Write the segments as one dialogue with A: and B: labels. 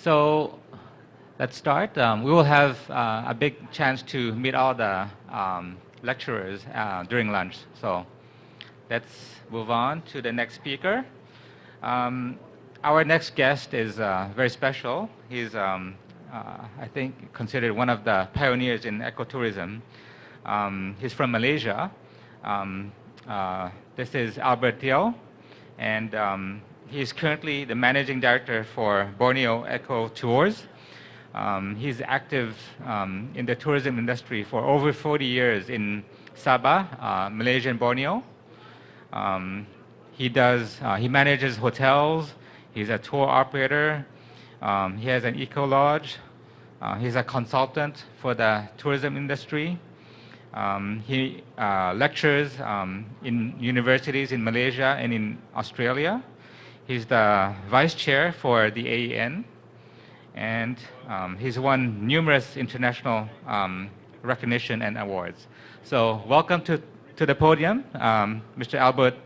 A: So let's start. We will have a big chance to meet all the lecturers during lunch. So let's move on to the next speaker. Our next guest is very special. He's, I think, considered one of the pioneers in ecotourism. He's from Malaysia. This is Albert Teo, and he's currently the managing director for Borneo Eco Tours. He's active in the tourism industry for over 40 years in Sabah, Malaysia and Borneo. He manages hotels. He's a tour operator. He has an eco lodge. He's a consultant for the tourism industry. He lectures in universities in Malaysia and in Australia. He's the vice chair for the AEN, and he's won numerous international recognition and awards. So welcome to the podium, Mr. Albert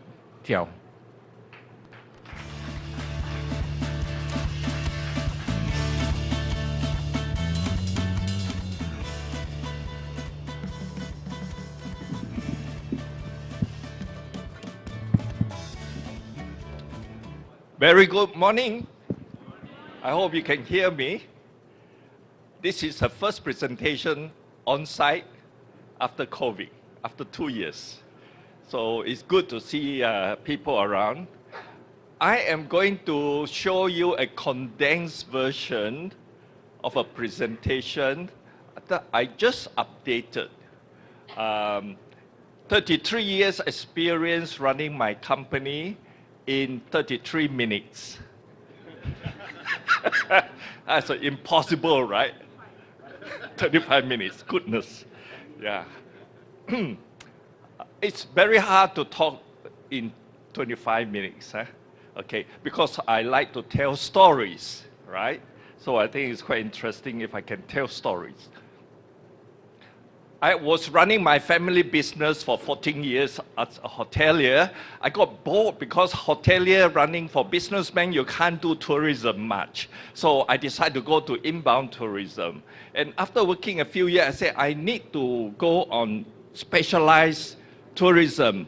A: Teo.
B: Very good morning. I hope you can hear me. This is the first presentation on site after COVID, after 2 years. So it's good to see people around. I am going to show you a condensed version of a presentation that I just updated. 33 years experience running my company in 33 minutes. That's impossible, right? 35 minutes, goodness. Yeah. It's very hard to talk in 25 minutes, huh? Okay, because I like to tell stories, right? So I think it's quite interesting if I can tell stories. I was running my family business for 14 years as a hotelier. I got bored because hotelier running for businessmen, you can't do tourism much. So I decided to go to inbound tourism. And after working a few years, I said, I need to go on specialized tourism.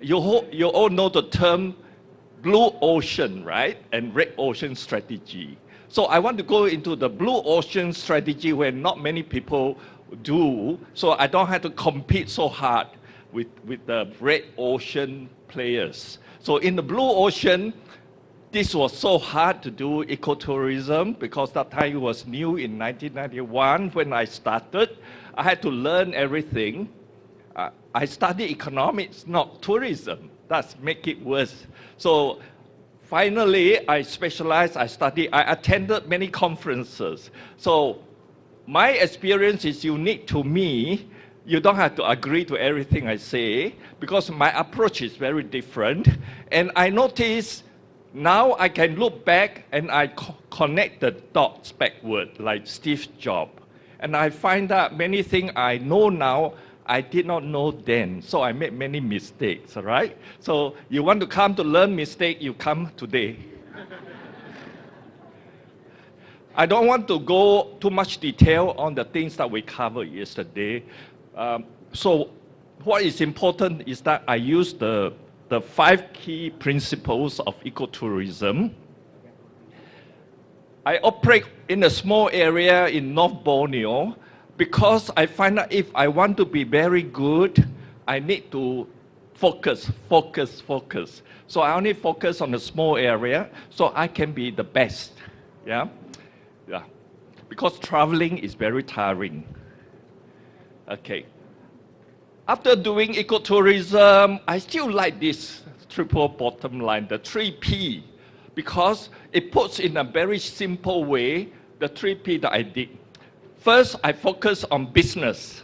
B: You all know the term blue ocean, right? And red ocean strategy. So I want to go into the blue ocean strategy where not many people do, so I don't have to compete so hard with the red ocean players. So in the blue ocean, this was so hard to do ecotourism because that time it was new in 1991 when I started. I had to learn everything. I studied economics, not tourism. That's make it worse. So finally, I specialized, I attended many conferences. So my experience is unique to me. You don't have to agree to everything I say because my approach is very different. And I notice now I can look back and I connect the dots backward like Steve Jobs. And I find that many things I know now, I did not know then. So I made many mistakes, all right? So you want to come to learn mistake, you come today. I don't want to go too much detail on the things that we covered yesterday. So what is important is that I use the 5 key principles of ecotourism. I operate in a small area in North Borneo because I find that if I want to be very good, I need to focus. So I only focus on a small area so I can be the best, yeah? Yeah, because traveling is very tiring. Okay. After doing ecotourism, I still like this triple bottom line, the 3P, because it puts in a very simple way the 3P that I did. First, I focus on business.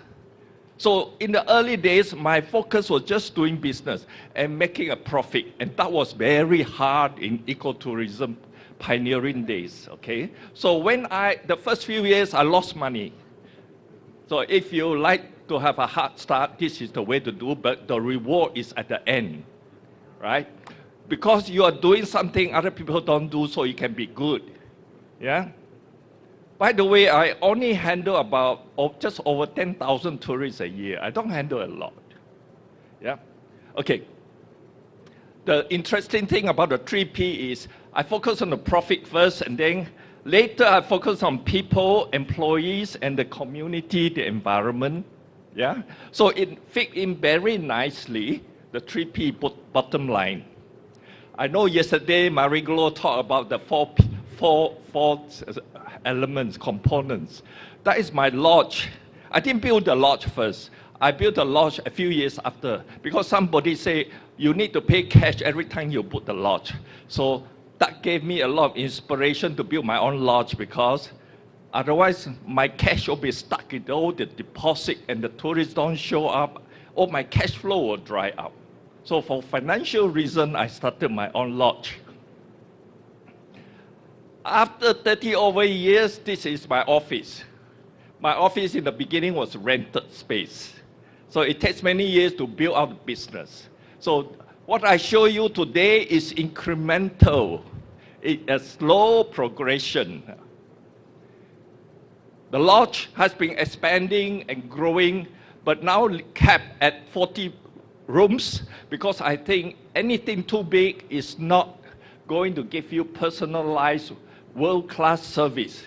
B: So in the early days, my focus was just doing business and making a profit. And that was very hard in ecotourism pioneering days, okay? So the first few years, I lost money. So if you like to have a hard start, this is the way to do, but the reward is at the end, right? Because you are doing something other people don't do, so you can be good. Yeah. By the way, I only handle about just over 10,000 tourists a year. I don't handle a lot. Yeah. Okay. The interesting thing about the 3P is I focus on the profit first, and then later I focus on people, employees, and the community, the environment. Yeah. So it fit in very nicely, the 3P bottom line. I know yesterday Mariglo talked about the four elements, components. That is my lodge. I didn't build the lodge first. I built the lodge a few years after because somebody said you need to pay cash every time you put the lodge. So that gave me a lot of inspiration to build my own lodge because otherwise my cash will be stuck in all the deposit and the tourists don't show up, or my cash flow will dry up. So for financial reason, I started my own lodge. After 30 over years, this is my office. My office in the beginning was rented space. So it takes many years to build out the business. So what I show you today is incremental. It's a slow progression. The lodge has been expanding and growing, but now capped at 40 rooms because I think anything too big is not going to give you personalized world-class service.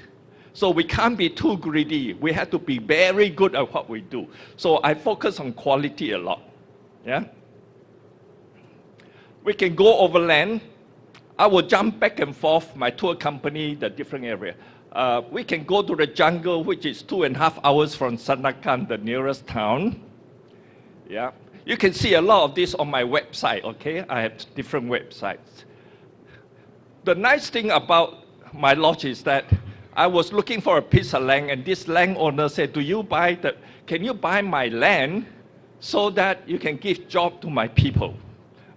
B: So we can't be too greedy. We have to be very good at what we do. So I focus on quality a lot. Yeah? We can go overland. I will jump back and forth, my tour company, the different area. We can go to the jungle, which is 2.5 hours from Sandakan, the nearest town. Yeah. You can see a lot of this on my website, okay? I have different websites. The nice thing about my lodge is that I was looking for a piece of land, and this landowner said, can you buy my land so that you can give job to my people,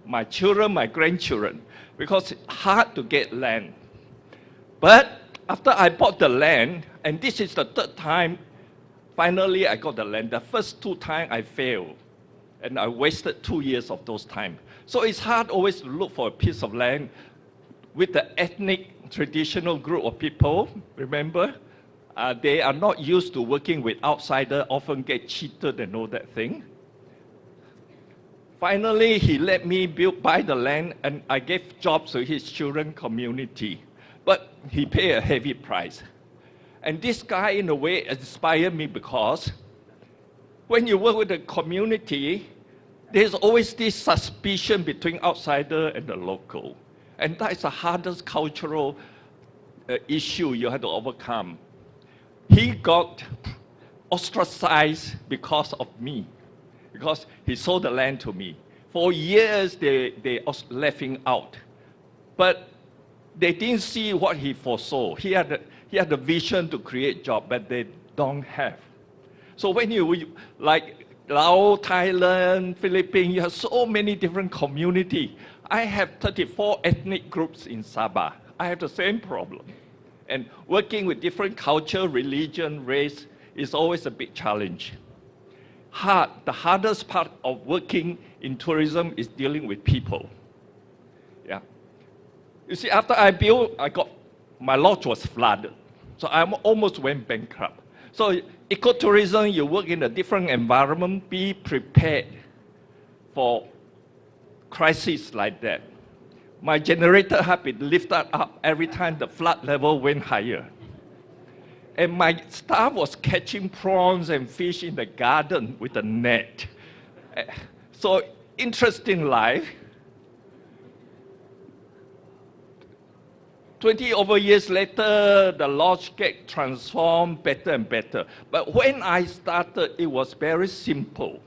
B: my children, my grandchildren, because it's hard to get land. But after I bought the land, and this is the third time, finally I got the land. The first 2 times I failed, and I wasted 2 years of those time. So it's hard always to look for a piece of land with the ethnic traditional group of people. Remember, they are not used to working with outsiders, often get cheated and all that thing. Finally, he let me buy the land, and I gave jobs to his children community. But he paid a heavy price. And this guy, in a way, inspired me because when you work with the community, there's always this suspicion between outsider and the local. And that is the hardest cultural issue you have to overcome. He got ostracized because of me, because he sold the land to me. For years, they left him out. But they didn't see what he foresaw. He had the vision to create jobs, but they don't have. So when you, like Laos, Thailand, Philippines, you have so many different communities. I have 34 ethnic groups in Sabah. I have the same problem. And working with different culture, religion, race is always a big challenge. The hardest part of working in tourism is dealing with people. Yeah. You see, after I built, my lodge was flooded. So I almost went bankrupt. So ecotourism, you work in a different environment, be prepared for crises like that. My generator had been lifted up every time the flood level went higher. And my staff was catching prawns and fish in the garden with a net. So interesting life. 20 over years later, the lodge get transformed better and better. But when I started, it was very simple.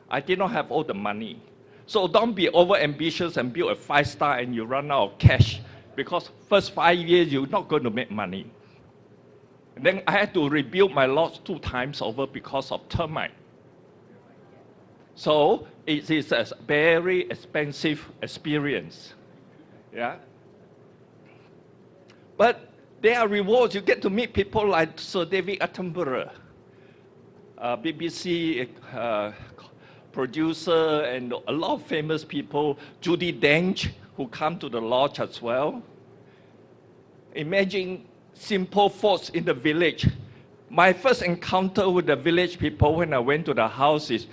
B: I did not have all the money. So don't be over ambitious and build a 5-star and you run out of cash, because first 5 years you're not going to make money. And then I had to rebuild my lodge 2 times over because of termite. So it is a very expensive experience. Yeah. But there are rewards. You get to meet people like Sir David Attenborough, BBC producer, and a lot of famous people, Judi Dench, who come to the lodge as well. Imagine simple folks in the village. My first encounter with the village people when I went to the house is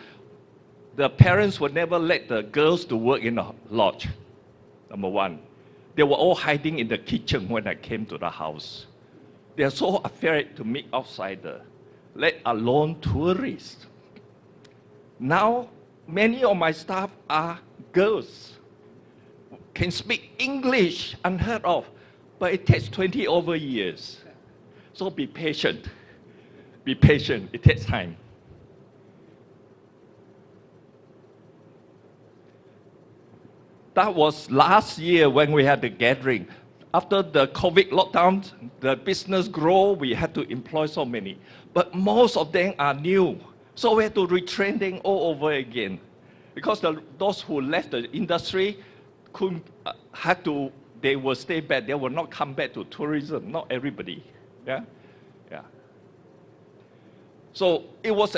B: the parents would never let the girls to work in the lodge, number one. They were all hiding in the kitchen when I came to the house. They are so afraid to meet outsiders, let alone tourists. Now, many of my staff are girls, can speak English, unheard of, but it takes 20 over years. So be patient. Be patient, it takes time. That was last year when we had the gathering. After the COVID lockdown, the business grow, we had to employ so many. But most of them are new. So we had to retrain them all over again. Because those who left the industry they will stay back. They will not come back to tourism, not everybody. Yeah? Yeah. So it was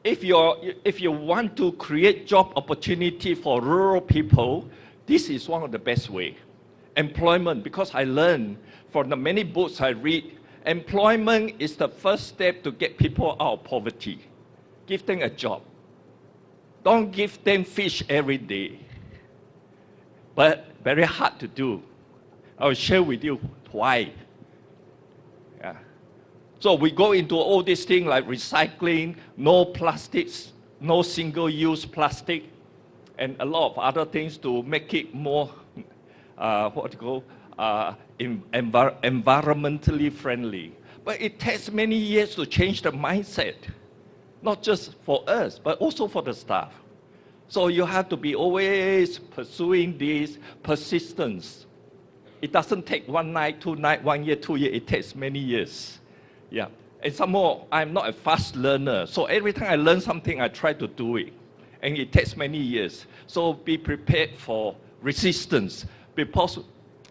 B: if you want to create job opportunity for rural people, this is one of the best way. Employment, because I learned from the many books I read, employment is the first step to get people out of poverty. Give them a job. Don't give them fish every day. But very hard to do. I'll share with you why. Yeah. So we go into all these things like recycling, no plastics, no single-use plastic, and a lot of other things to make it more, environmentally friendly. But it takes many years to change the mindset, not just for us, but also for the staff. So you have to be always pursuing this persistence. It doesn't take one night, 2 nights, 1 year, 2 years. It takes many years. Yeah. And some more, I'm not a fast learner. So every time I learn something, I try to do it. And it takes many years. So be prepared for resistance. Because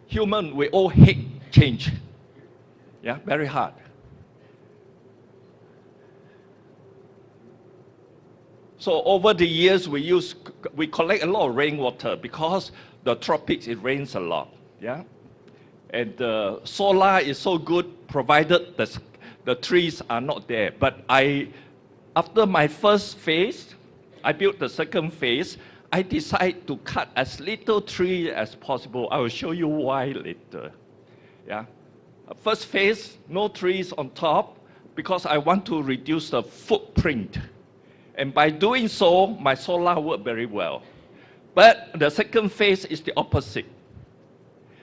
B: human, we all hate change. Yeah, very hard. So over the years, we collect a lot of rainwater because the tropics, it rains a lot. Yeah? And the solar is so good, provided the trees are not there. But after my first phase, I built the second phase, I decided to cut as little tree as possible. I will show you why later. Yeah? First phase, no trees on top, because I want to reduce the footprint. And by doing so, my solar worked very well. But the second phase is the opposite.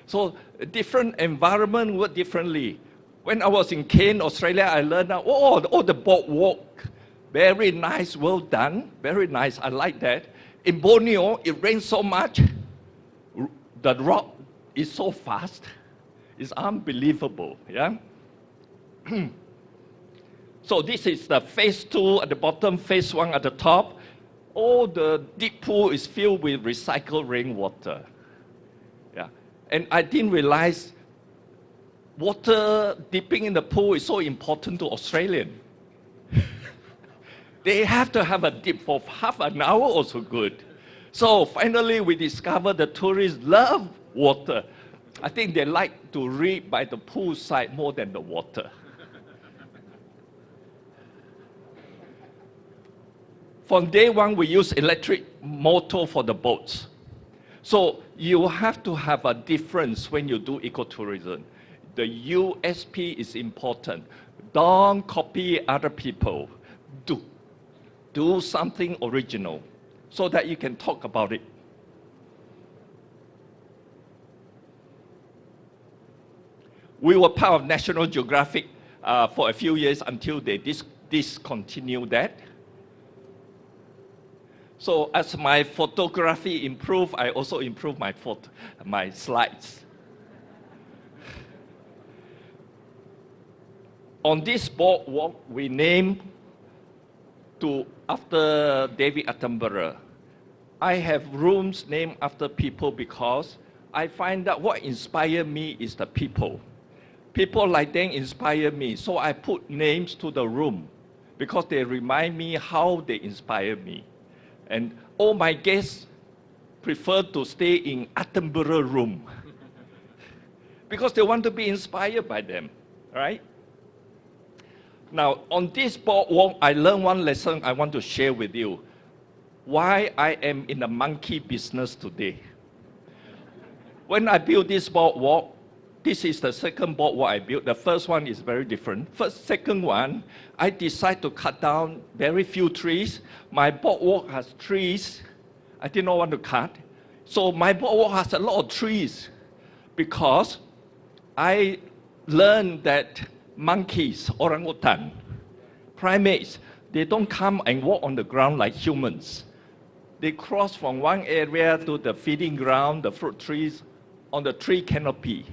B: So different environment work differently. When I was in Cairns, Australia, I learned that, the boardwalk, very nice, well done, very nice, I like that. In Borneo, it rains so much, the rock is so fast, it's unbelievable, yeah? So this is the phase 2 at the bottom, phase 1 at the top. All the deep pool is filled with recycled rainwater. Yeah. And I didn't realize water dipping in the pool is so important to Australians. They have to have a dip for half an hour also good. So finally we discovered the tourists love water. I think they like to read by the poolside more than the water. From day one, we use electric motor for the boats. So you have to have a difference when you do ecotourism. The USP is important. Don't copy other people. Do something original so that you can talk about it. We were part of National Geographic for a few years until they discontinued that. So as my photography improved, I also improved my slides. On this boardwalk, we named after David Attenborough. I have rooms named after people because I find that what inspired me is the people. People like them inspire me, so I put names to the room because they remind me how they inspired me. And all my guests prefer to stay in Attenborough room. because they want to be inspired by them, right? Now, on this boardwalk, I learned one lesson I want to share with you. Why I am in the monkey business today. When I built this boardwalk, this is the second boardwalk I built. The first one is very different. Second one, I decided to cut down very few trees. My boardwalk has trees I did not want to cut. So my boardwalk has a lot of trees because I learned that monkeys, orangutan, primates, they don't come and walk on the ground like humans. They cross from one area to the feeding ground, the fruit trees, on the tree canopy.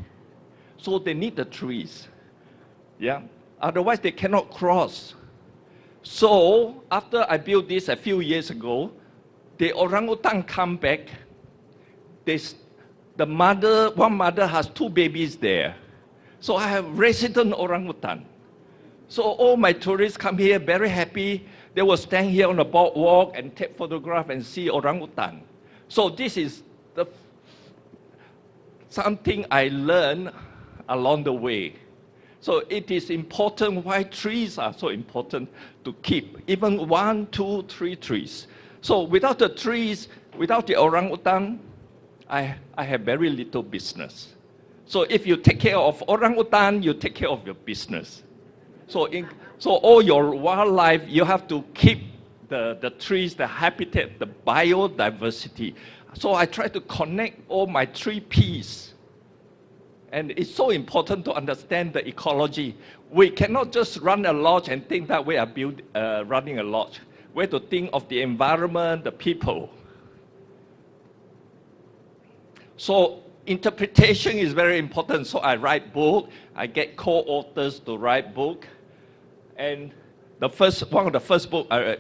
B: So they need the trees. Yeah? Otherwise, they cannot cross. So after I built this a few years ago, the orangutan come back. One mother has 2 babies there. So I have resident orangutan. So all my tourists come here very happy. They will stand here on the boardwalk and take photograph and see orangutan. So this is something I learned along the way. So it is important why trees are so important to keep, even 1, 2, 3 trees. So without the trees, without the orangutan, I have very little business. So if you take care of orangutan, you take care of your business. So all your wildlife, you have to keep the trees, the habitat, the biodiversity. So I try to connect all my 3 Ps. And it's so important to understand the ecology. We cannot just run a lodge and think that we are running a lodge. We have to think of the environment, the people. So interpretation is very important. So I write book. I get co-authors to write book. And one of the first book I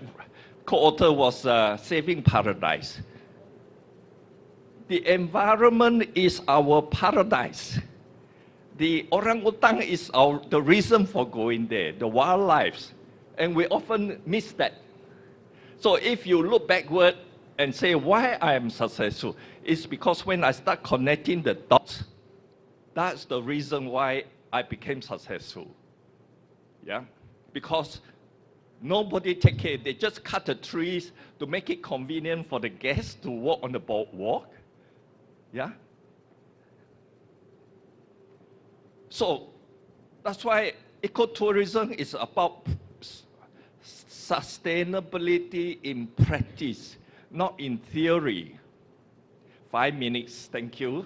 B: co-author was Saving Paradise. The environment is our paradise. The orangutan is the reason for going there, the wildlife. And we often miss that. So if you look backward and say why I am successful, it's because when I start connecting the dots, that's the reason why I became successful. Yeah? Because nobody take care. They just cut the trees to make it convenient for the guests to walk on the boardwalk. Yeah? So that's why ecotourism is about sustainability in practice, not in theory. 5 minutes, thank you.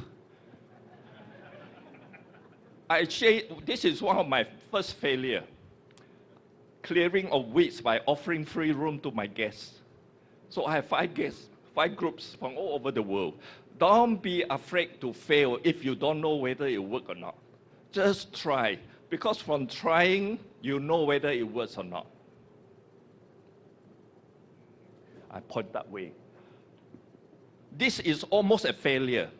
B: This is one of my first failure. Clearing of weeds by offering free room to my guests. So I have 5 guests, 5 groups from all over the world. Don't be afraid to fail if you don't know whether it works or not. Just try, because from trying, you know whether it works or not. I point that way. This is almost a failure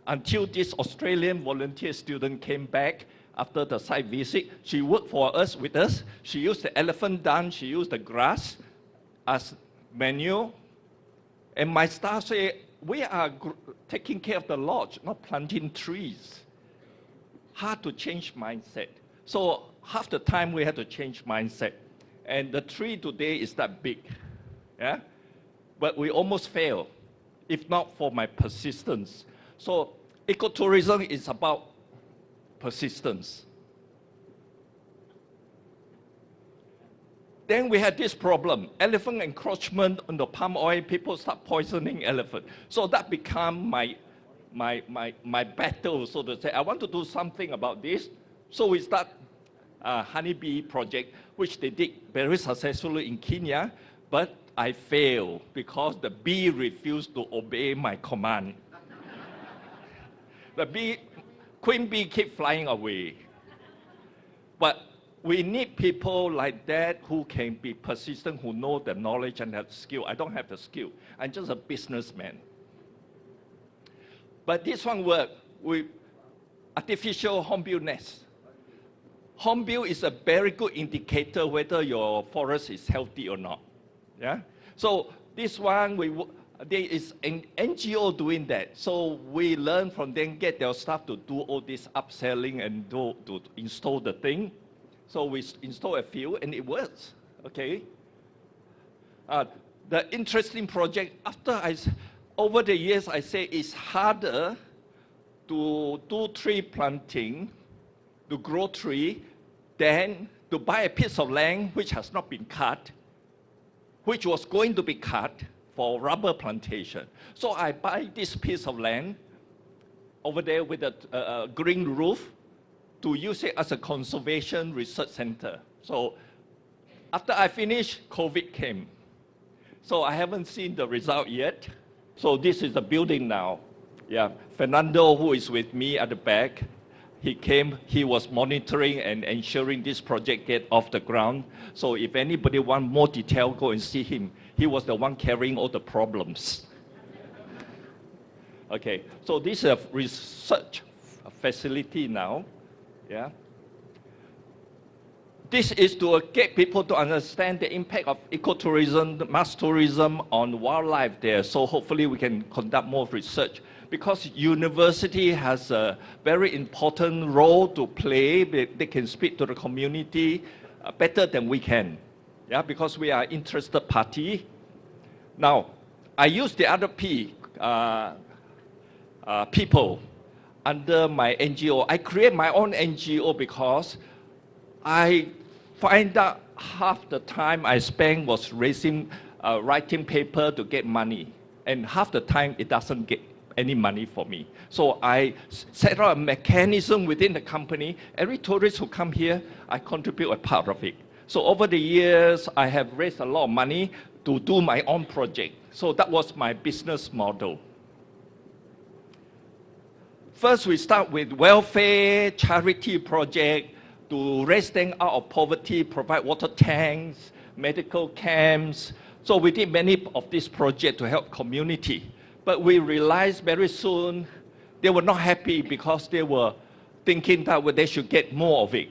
B: until this Australian volunteer student came back after the site visit. She worked with us. She used the elephant dung, she used the grass as manure. And my staff say, we are taking care of the lodge, not planting trees. Hard to change mindset. So half the time we had to change mindset. And the tree today is that big. Yeah? But we almost failed, if not for my persistence. So ecotourism is about persistence. Then we had this problem, elephant encroachment on the palm oil, people start poisoning elephant. So that became my battle, so to say. I want to do something about this. So we start a honeybee project, which they did very successfully in Kenya, but I failed because the bee refused to obey my command. The queen bee kept flying away. But we need people like that who can be persistent, who know the knowledge and have skill. I don't have the skill. I'm just a businessman. But this one worked with artificial hornbill nests. Hornbill is a very good indicator whether your forest is healthy or not. Yeah? So this one, There is an NGO doing that. So we learn from them, get their staff to do all this upselling and to install the thing. So we install a few and it works, okay? The interesting project, over the years, I say it's harder to do tree planting, to grow tree, than to buy a piece of land which has not been cut, which was going to be cut for rubber plantation. So I buy this piece of land over there with a green roof to use it as a conservation research center. So after I finished, COVID came. So I haven't seen the result yet. So this is the building now. Yeah, Fernando, who is with me at the back, he came, he was monitoring and ensuring this project get off the ground. So if anybody want more detail, go and see him. He was the one carrying all the problems. Okay, so this is a research facility now. Yeah. This is to get people to understand the impact of ecotourism, mass tourism on wildlife there. So hopefully we can conduct more research, because university has a very important role to play. They can speak to the community better than we can. Yeah, because we are interested party. Now, I use the other people under my NGO. I create my own NGO because I find that half the time I spend was writing paper to get money, and half the time it doesn't get any money for me. So I set up a mechanism within the company. Every tourist who come here, I contribute a part of it. So over the years, I have raised a lot of money to do my own project. So that was my business model. First, we start with welfare, charity project to raise them out of poverty, provide water tanks, medical camps. So we did many of these projects to help community. But we realized very soon they were not happy because they were thinking that they should get more of it.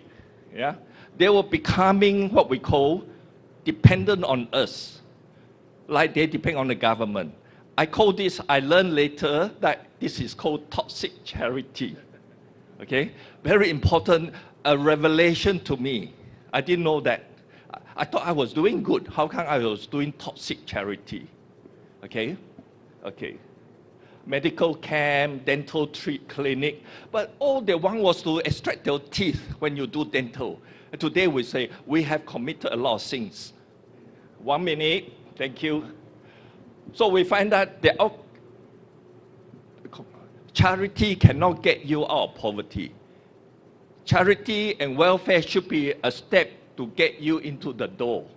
B: Yeah? They were becoming what we call dependent on us, like they depend on the government. I learned later that this is called toxic charity. Okay? Very important, a revelation to me. I didn't know that. I thought I was doing good. How come I was doing toxic charity? Okay? Okay. Medical camp, dental clinic. But all they want was to extract their teeth when you do dental. And today we say, we have committed a lot of things. 1 minute, thank you. So we find that charity cannot get you out of poverty. Charity and welfare should be a step to get you into the door.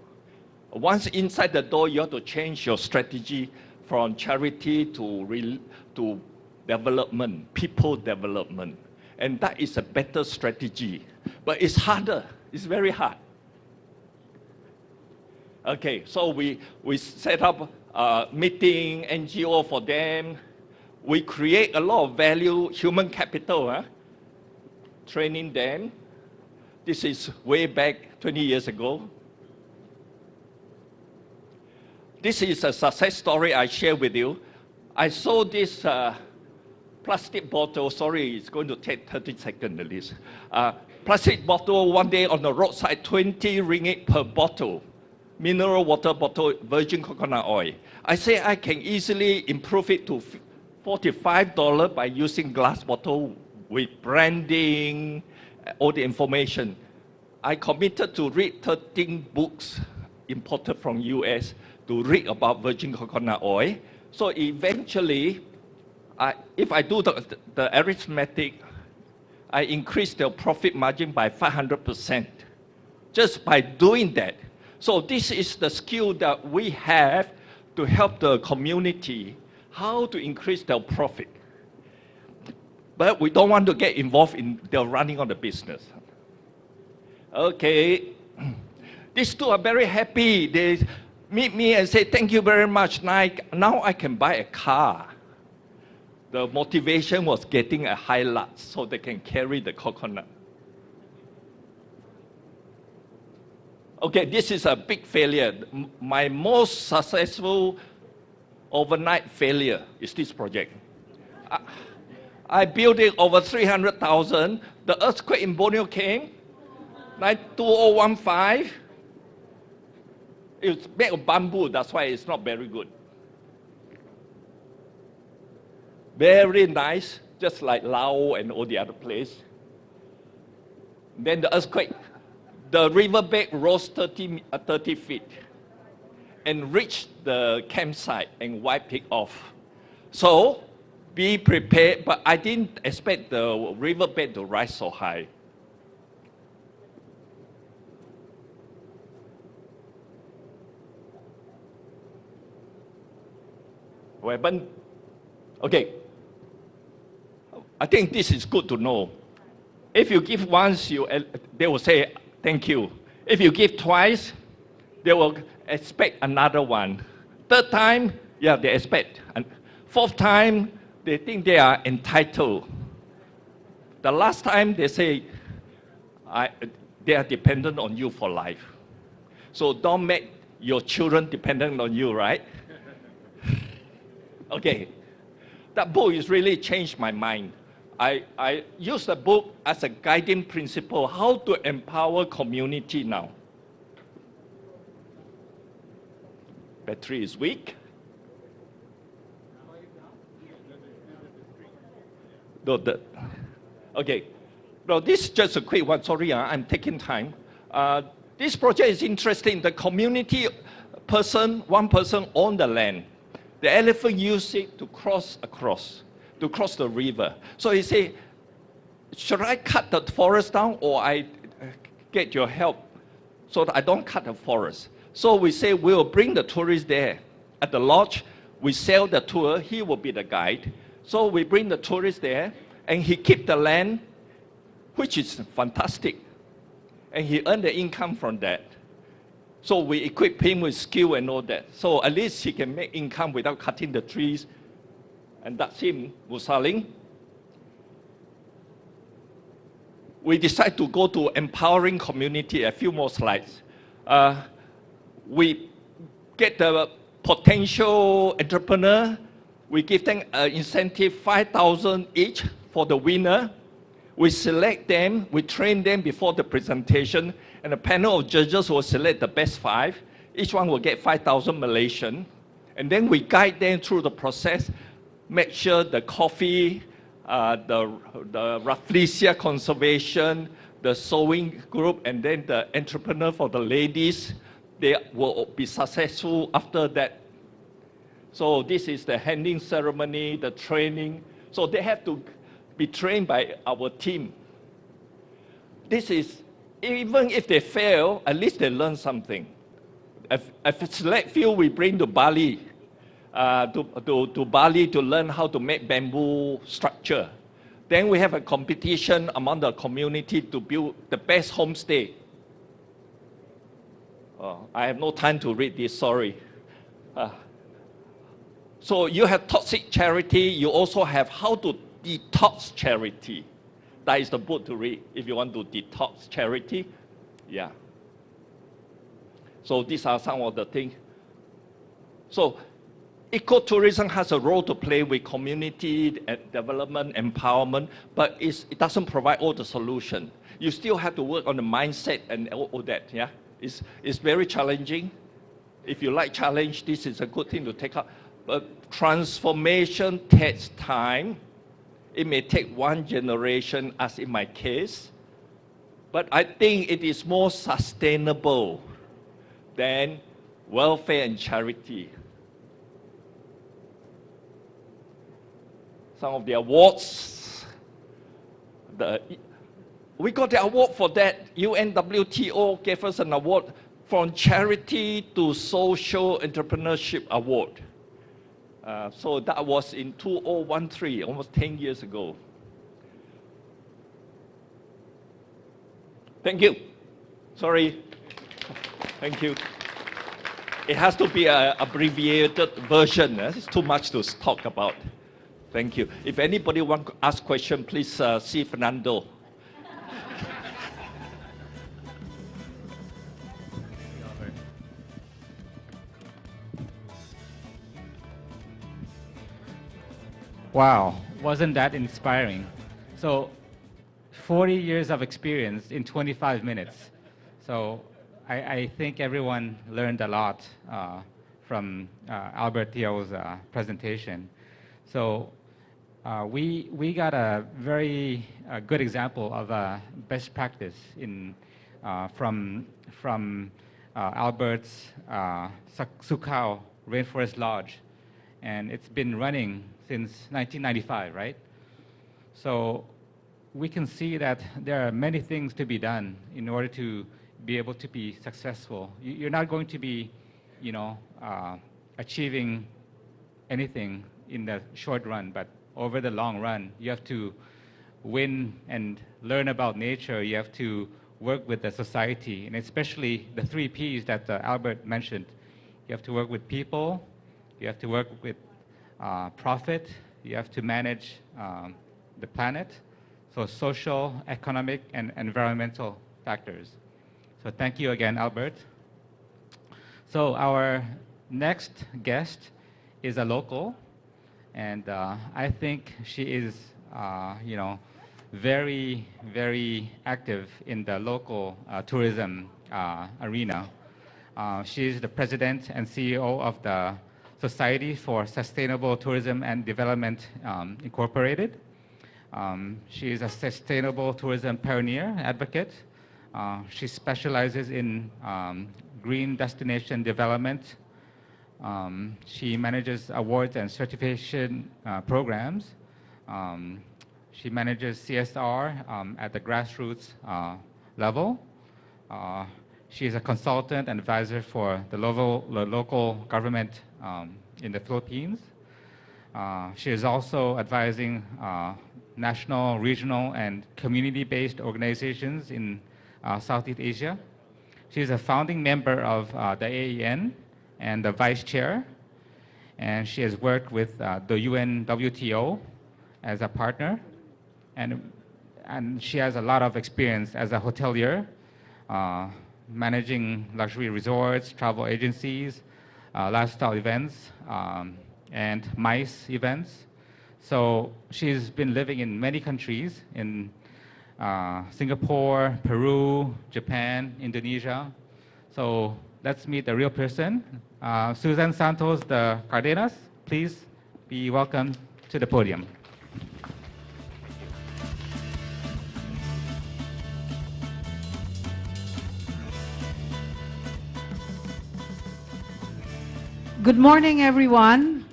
B: Once inside the door, you have to change your strategy from charity to development, people development. And that is a better strategy. But it's harder. It's very hard. Okay, so we set up a meeting, NGO for them. We create a lot of value, human capital, training them. This is way back 20 years ago. This is a success story I share with you. I saw this plastic bottle. Sorry, it's going to take 30 seconds at least. Plastic bottle one day on the roadside, 20 ringgit per bottle. Mineral water bottle, virgin coconut oil. I say I can easily improve it to $45 by using glass bottle with branding, all the information. I committed to read 13 books imported from US to read about virgin coconut oil. So eventually, if I do the arithmetic, I increase the profit margin by 500% just by doing that. So this is the skill that we have to help the community how to increase their profit. But we don't want to get involved in the running of the business. Okay, these two are very happy. They meet me and say, thank you very much. Now I can buy a car. The motivation was getting a Hilux so they can carry the coconut. Okay, this is a big failure. My most successful overnight failure is this project. I built it over 300,000. The earthquake in Borneo came, 2015. It's made of bamboo, that's why it's not very good. Very nice, just like Laos and all the other places. Then the earthquake, the riverbed rose 30 feet and reached the campsite and wiped it off. So be prepared, but I didn't expect the riverbed to rise so high. Weapon. Okay. I think this is good to know. If you give once, they will say thank you. If you give twice, they will expect another one. Third time, yeah, they expect. And fourth time, they think they are entitled. The last time, they say they are dependent on you for life. So don't make your children dependent on you, right? Okay. That book has really changed my mind. I use the book as a guiding principle, how to empower community now. Battery is weak. No, okay. No, this is just a quick one. Sorry, I'm taking time. This project is interesting. The community one person owned the land. The elephant used it to cross the river. So he said, should I cut the forest down or I get your help so that I don't cut the forest? So we say we'll bring the tourists there. At the lodge, we sell the tour, he will be the guide. So we bring the tourists there and he keep the land, which is fantastic. And he earned the income from that. So we equip him with skill and all that. So at least he can make income without cutting the trees. And that's him, Musaling. We decide to go to empowering community. A few more slides. We get the potential entrepreneur. We give them an incentive 5,000 each for the winner. We select them, we train them before the presentation, and a panel of judges will select the best 5. Each one will get 5,000 Malaysian. And then we guide them through the process, make sure the coffee, the Rafflesia conservation, the sewing group, and then the entrepreneur for the ladies, they will be successful after that. So this is the handing ceremony, the training. So they have to be trained by our team. This is, even if they fail, at least they learn something. If select few, we bring to Bali, to Bali to learn how to make bamboo structure. Then we have a competition among the community to build the best homestay. I have no time to read this, sorry. So you have toxic charity, you also have how to detox charity. That is the book to read if you want to detox charity. Yeah. So these are some of the things. So ecotourism has a role to play with community development, empowerment, but it doesn't provide all the solution. You still have to work on the mindset and all that, yeah? It's very challenging. If you like challenge, this is a good thing to take up. But transformation takes time. It may take one generation, as in my case, but I think it is more sustainable than welfare and charity. Some of the awards, we got the award for that. UNWTO gave us an award from charity to social entrepreneurship award. So that was in 2013, almost 10 years ago. Thank you. Sorry. Thank you. It has to be an abbreviated version. It's too much to talk about. Thank you. If anybody wants to ask questions, please see Fernando.
A: Wow, wasn't that inspiring? So 40 years of experience in 25 minutes. So I think everyone learned a lot from Albert Theo's presentation. So we got a very good example of a best practice from Albert's Sukau Rainforest Lodge, and it's been running since 1995, right? So we can see that there are many things to be done in order to be able to be successful. You're not going to be, achieving anything in the short run, but over the long run, you have to win and learn about nature. You have to work with the society, and especially the 3 Ps that Albert mentioned. You have to work with people, you have to work with profit, you have to manage the planet, so social, economic, and environmental factors. So thank you again, Albert. So our next guest is a local, and I think she is, very, very active in the local tourism arena. She is the president and CEO of the Society for Sustainable Tourism and Development Incorporated. She is a sustainable tourism pioneer advocate. She specializes in green destination development. She manages awards and certification programs. She manages CSR at the grassroots level. She is a consultant and advisor for the local government in the Philippines. She is also advising national, regional, and community-based organizations in Southeast Asia. She is a founding member of the AEN and the vice chair, and she has worked with the UN WTO as a partner, and she has a lot of experience as a hotelier, managing luxury resorts, travel agencies, lifestyle events, and MICE events. So she's been living in many countries, in Singapore, Peru, Japan, Indonesia. So let's meet the real person. Susan Santos de Cardenas, please be welcome to the podium.
C: Good morning, everyone.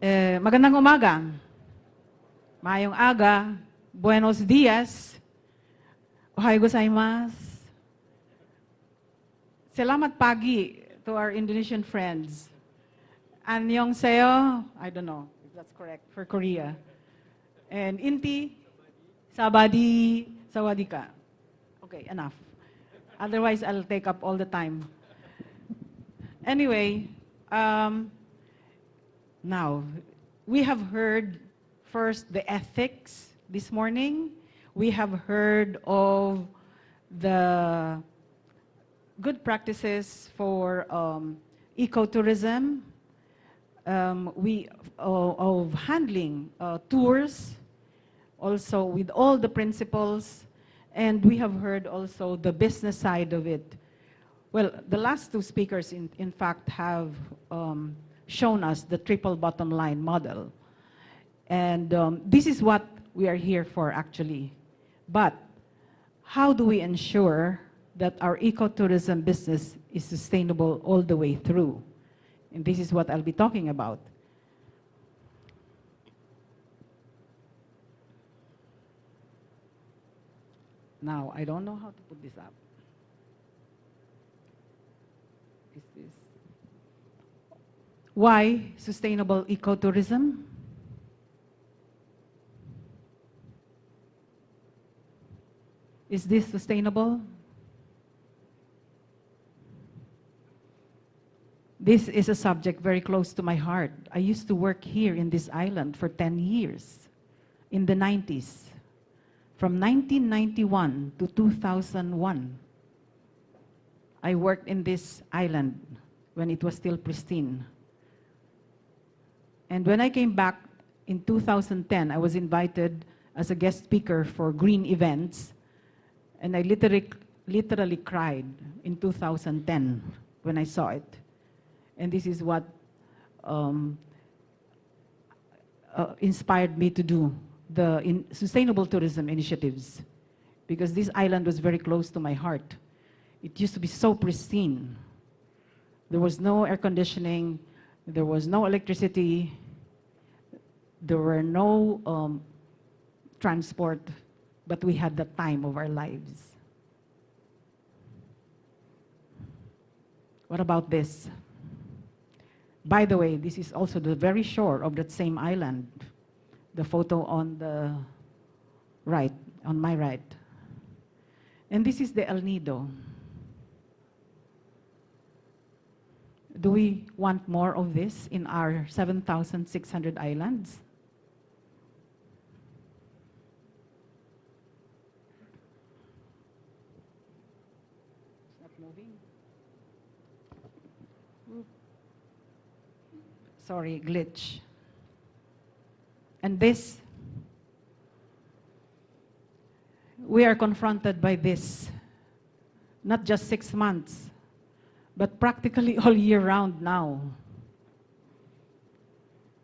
C: Magandang umaga. Maayong aga. Buenos dias. Ohayo gozaimasu. Salamat pagi to our Indonesian friends. Annyeonghaseyo. I don't know if that's correct for Korea. And Inti, Sabadi, Sawadika. Okay, enough. Otherwise, I'll take up all the time. Anyway, now, we have heard first the ethics this morning. We have heard of the good practices for ecotourism, of handling tours, also with all the principles, and we have heard also the business side of it. Well, the last 2 speakers, in fact, have shown us the triple bottom line model. And this is what we are here for, actually. But how do we ensure that our ecotourism business is sustainable all the way through? And this is what I'll be talking about. Now, I don't know how to put this up. Why sustainable ecotourism? Is this sustainable? This is a subject very close to my heart. I used to work here in this island for 10 years, in the 90s. From 1991 to 2001, I worked in this island when it was still pristine. And when I came back in 2010, I was invited as a guest speaker for green events, and I literally cried in 2010 when I saw it. And this is what inspired me to do the sustainable tourism initiatives, because this island was very close to my heart. It used to be so pristine. There was no air conditioning, there was no electricity, there were no transport, but we had the time of our lives. What about this? By the way, this is also the very shore of that same island. The photo on the right, on my right. And this is the El Nido. Do we want more of this in our 7,600 islands? It's not moving. Sorry, glitch. And this, we are confronted by this, not just 6 months, but practically all year round now.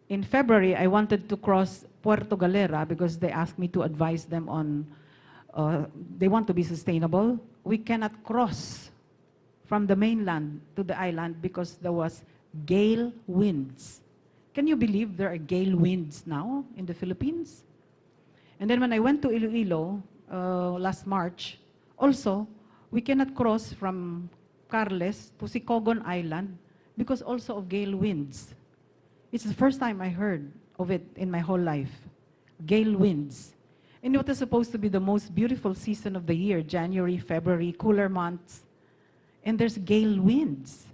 C: In February, I wanted to cross Puerto Galera because they asked me to advise them on, they want to be sustainable. We cannot cross from the mainland to the island because there was gale winds. Can you believe there are gale winds now in the Philippines? And then when I went to Iloilo last March, also, we cannot cross from Carles to Sicogon Island because also of gale winds. It's the first time I heard of it in my whole life, gale winds. And it was supposed to be the most beautiful season of the year, January, February, cooler months, and there's gale winds.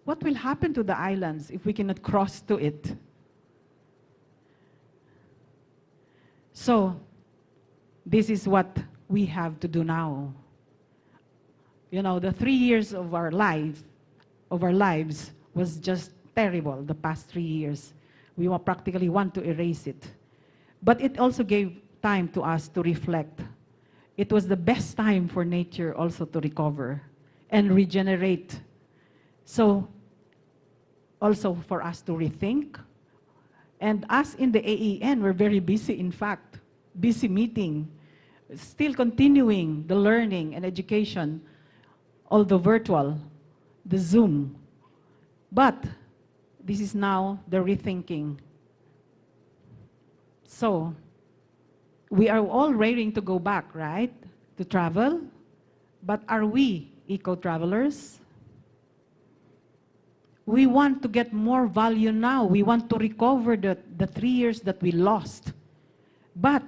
C: What will happen to the islands if we cannot cross to it? So, this is what we have to do now. You know, the 3 years of our lives was just terrible, the past 3 years. We practically want to erase it. But it also gave time to us to reflect. It was the best time for nature also to recover and regenerate. So, also for us to rethink. And us in the AEN, we're very busy, in fact, busy meeting, still continuing the learning and education, although virtual, the Zoom. But this is now the rethinking. So, we are all raring to go back, right? To travel. But are we eco-travelers? We want to get more value now. We want to recover the 3 years that we lost. But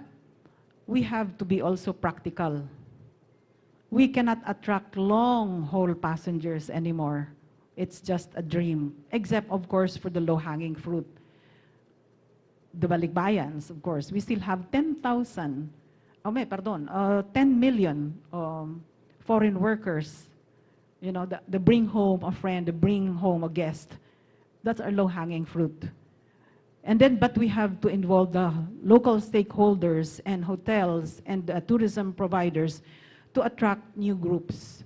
C: we have to be also practical. We cannot attract long-haul passengers anymore. It's just a dream, except, of course, for the low-hanging fruit. The balikbayans, of course. We still have 10 million foreign workers. You know, the bring home a friend, the bring home a guest. That's our low-hanging fruit. And then, but we have to involve the local stakeholders and hotels and tourism providers to attract new groups,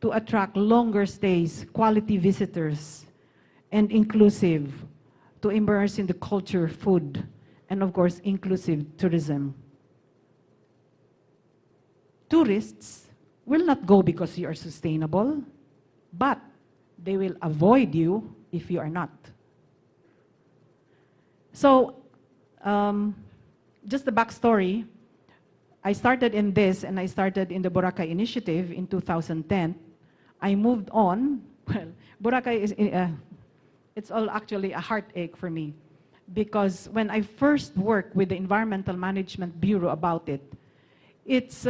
C: to attract longer stays, quality visitors, and inclusive, to immerse in the culture, food, and of course, inclusive tourism. Tourists will not go because you are sustainable, but they will avoid you if you are not. So, just the backstory, I started in this, and I started in the Boracay Initiative in 2010. I moved on. Well, Boracay is, it's all actually a heartache for me, because when I first worked with the Environmental Management Bureau about it, it's,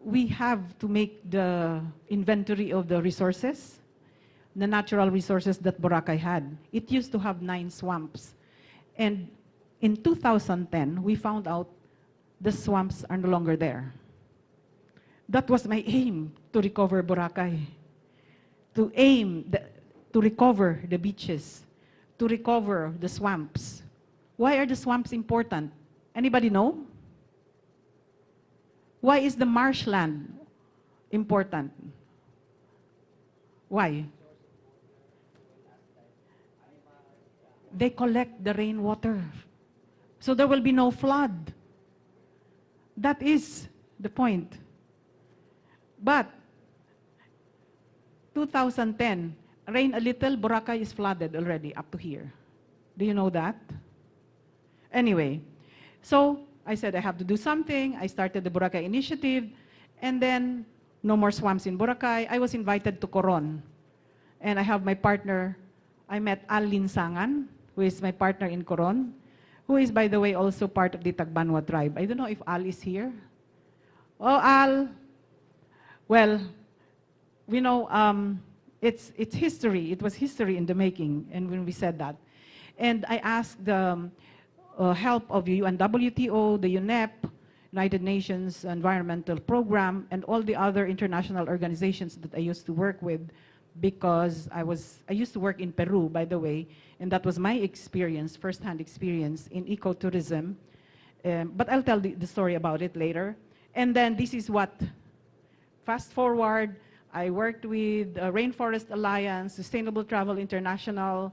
C: we have to make the inventory of the resources, the natural resources that Boracay had. It used to have 9 swamps. And in 2010, we found out the swamps are no longer there. That was my aim, to recover Boracay, to recover the beaches, to recover the swamps. Why are the swamps important? Anybody know? Why is the marshland important? Why? They collect the rainwater. So there will be no flood. That is the point. But 2010, rain a little, Boracay is flooded already up to here. Do you know that? Anyway, so I said I have to do something. I started the Boracay Initiative, and then no more swamps in Boracay. I was invited to Coron, and I have my partner. I met Al Linsangan, who is my partner in Coron, who is, by the way, also part of the Tagbanwa tribe. I don't know if Al is here. Oh, Al. Well, we know it's history. It was history in the making, and when we said that. And I asked the help of the UNWTO, the UNEP, United Nations Environmental Program, and all the other international organizations that I used to work with, because I used to work in Peru, by the way, and that was my experience, first-hand experience in ecotourism. But I'll tell the story about it later. And then this is what, fast forward, I worked with Rainforest Alliance, Sustainable Travel International,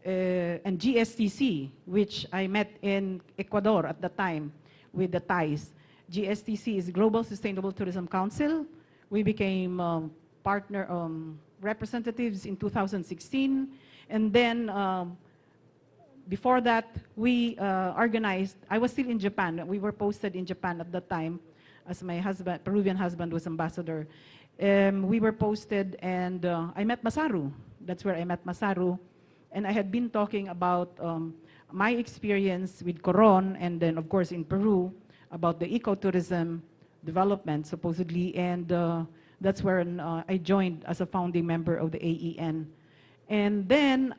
C: and GSTC, which I met in Ecuador at the time with the Thais. GSTC is Global Sustainable Tourism Council. We became partner representatives in 2016. And then before that, we organized, I was still in Japan. We were posted in Japan at the time as my husband, Peruvian husband, was ambassador. We were posted, and I met Masaru. That's where I met Masaru. And I had been talking about my experience with Coron, and then, of course, in Peru, about the ecotourism development, supposedly. And that's where I joined as a founding member of the AEN. And then,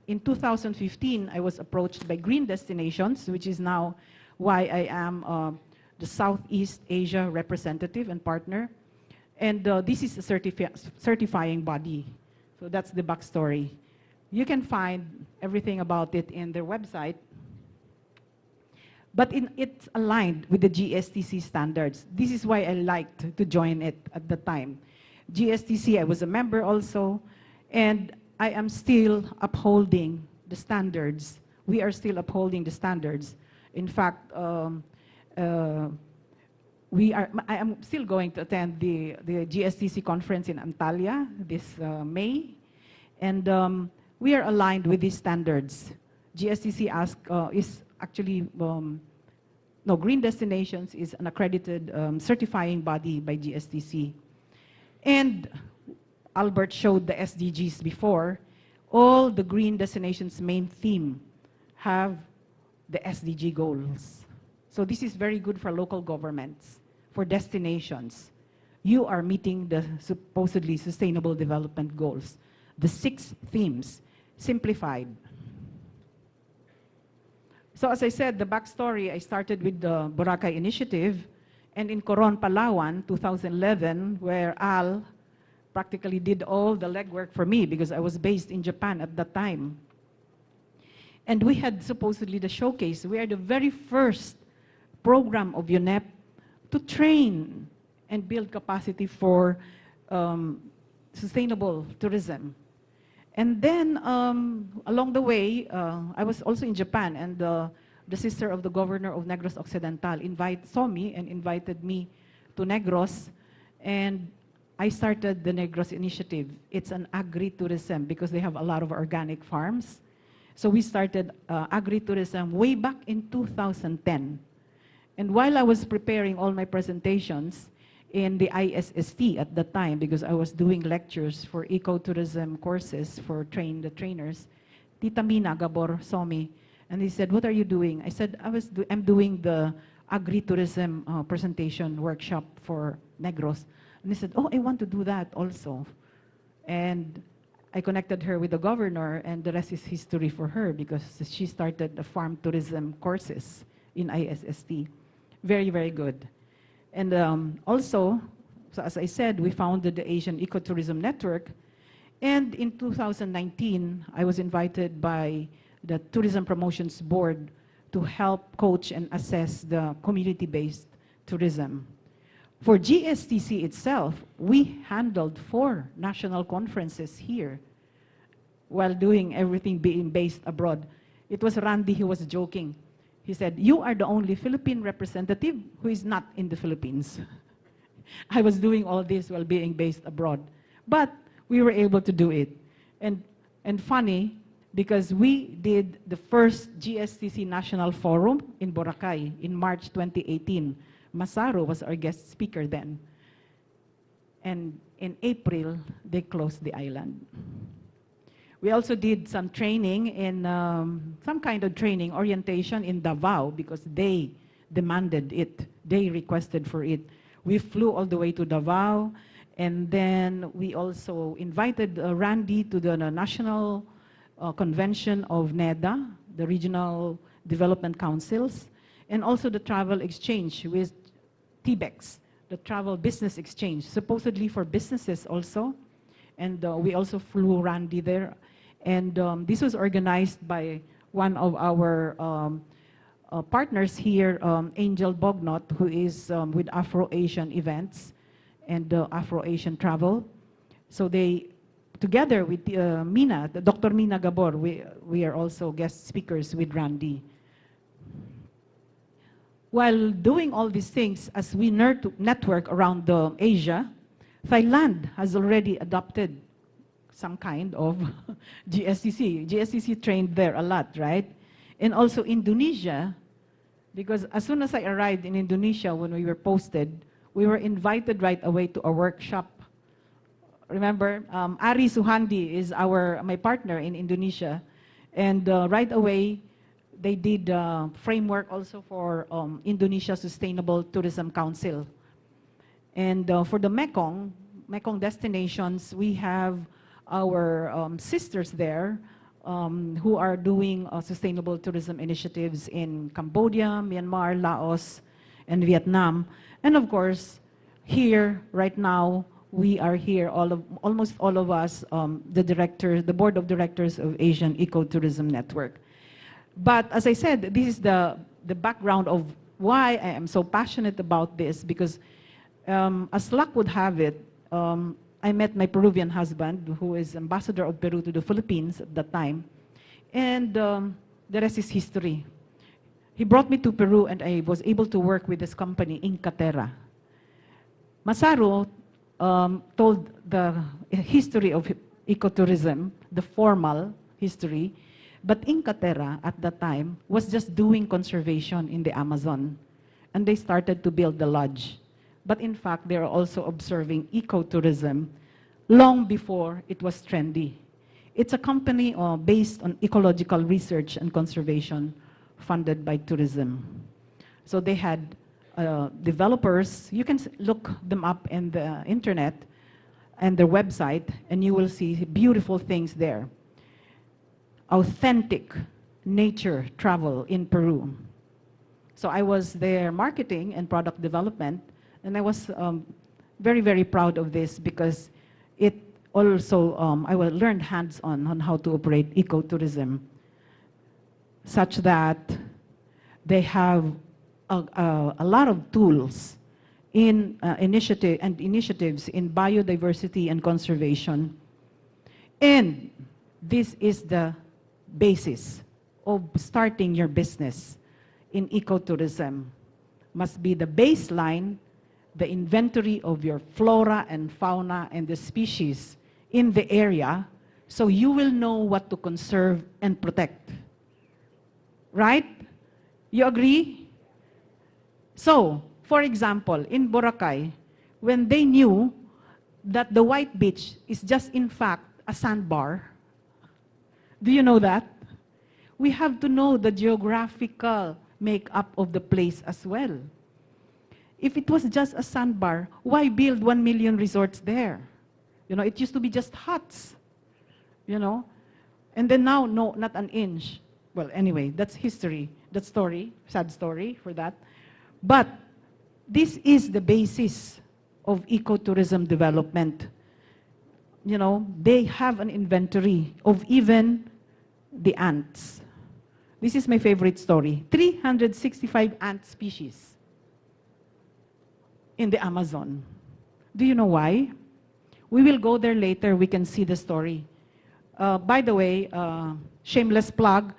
C: in 2015, I was approached by Green Destinations, which is now why I am the Southeast Asia representative and partner. And this is a certifying body. So that's the backstory. You can find everything about it in their website. But it's aligned with the GSTC standards. This is why I liked to join it at the time. GSTC, I was a member also, and I am still upholding the standards. We are still upholding the standards. In fact, I am still going to attend the GSTC conference in Antalya this May, and we are aligned with these standards. GSTC is actually, no, Green Destinations is an accredited certifying body by GSTC. And Albert showed the SDGs before. All the Green Destinations main theme have the SDG goals. So this is very good for local governments, for destinations. You are meeting the supposedly sustainable development goals. The 6 themes, simplified. So as I said, the backstory, I started with the Boracay Initiative, and in Coron, Palawan, 2011, where Al practically did all the legwork for me because I was based in Japan at that time. And we had supposedly the showcase. We are the very first program of UNEP to train and build capacity for sustainable tourism. And then along the way, I was also in Japan, and the sister of the governor of Negros Occidental saw me and invited me to Negros, and I started the Negros Initiative. It's an agri-tourism because they have a lot of organic farms. So we started agri-tourism way back in 2010. And while I was preparing all my presentations in the ISST at the time, because I was doing lectures for ecotourism courses for the trainers, Tita Mina Gabor saw me, and he said, "What are you doing?" I said, I'm doing the agri-tourism presentation workshop for Negros. And he said, "Oh, I want to do that also." And I connected her with the governor, and the rest is history for her because she started the farm tourism courses in ISST. Very, very good. And also, so as I said, we founded the Asian Ecotourism Network, And in 2019, I was invited by the Tourism Promotions Board to help coach and assess the community-based tourism. For GSTC itself, we handled 4 national conferences here while doing everything being based abroad. It was Randy who was joking. He said, "You are the only Philippine representative who is not in the Philippines." I was doing all this while being based abroad. But we were able to do it. And funny, because we did the first GSTC National Forum in Boracay in March 2018. Masaro was our guest speaker then. And in April, they closed the island. We also did some training in, some kind of training, orientation in Davao because they demanded it. They requested for it. We flew all the way to Davao, and then we also invited Randy to the National Convention of NEDA, the Regional Development Councils, and also the travel exchange with TBEX, the Travel Business Exchange, supposedly for businesses also. And we also flew Randy there. And this was organized by one of our partners here, Angel Bognot, who is with Afro-Asian Events and Afro-Asian Travel. So they, together with Mina, Dr. Mina Gabor, we are also guest speakers with Randy. While doing all these things, as we network around Asia, Thailand has already adopted some kind of GSTC. GSTC trained there a lot, right? And also Indonesia, because as soon as I arrived in Indonesia when we were posted, we were invited right away to a workshop. Remember, Ari Suhandi is my partner in Indonesia, and right away they did a framework also for Indonesia Sustainable Tourism Council. And for the Mekong destinations, we have our sisters there who are doing sustainable tourism initiatives in Cambodia, Myanmar, Laos, and Vietnam. And of course, here, right now, we are here, almost all of us, the board of directors of Asian Ecotourism Network. But as I said, this is the background of why I am so passionate about this, because as luck would have it, I met my Peruvian husband, who is ambassador of Peru to the Philippines at that time, and the rest is history. He brought me to Peru, and I was able to work with this company, Incaterra. Masaru told the history of ecotourism, the formal history, but Incaterra at that time was just doing conservation in the Amazon, and they started to build the lodge. But in fact, they are also observing ecotourism long before it was trendy. It's a company based on ecological research and conservation funded by tourism. So they had developers. You can look them up in the internet and their website, and you will see beautiful things there. Authentic nature travel in Peru. So I was their marketing and product development, and I was very, very proud of this because it also, I learned hands-on how to operate ecotourism, such that they have a lot of tools in initiatives in biodiversity and conservation. And this is the basis of starting your business in ecotourism. Must be the baseline, the inventory of your flora and fauna and the species in the area, so you will know what to conserve and protect. Right? You agree? So, for example, in Boracay, when they knew that the white beach is just in fact a sandbar, do you know that? We have to know the geographical makeup of the place as well. If it was just a sandbar, why build 1 million resorts there? You know, it used to be just huts, you know? And then now, no, not an inch. Well, anyway, that's history, that story, sad story for that. But this is the basis of ecotourism development. you know, they have an inventory of even the ants. This is my favorite story. 365 ant species in the Amazon. Do you know why? We will go there later. We can see the story. By the way, shameless plug,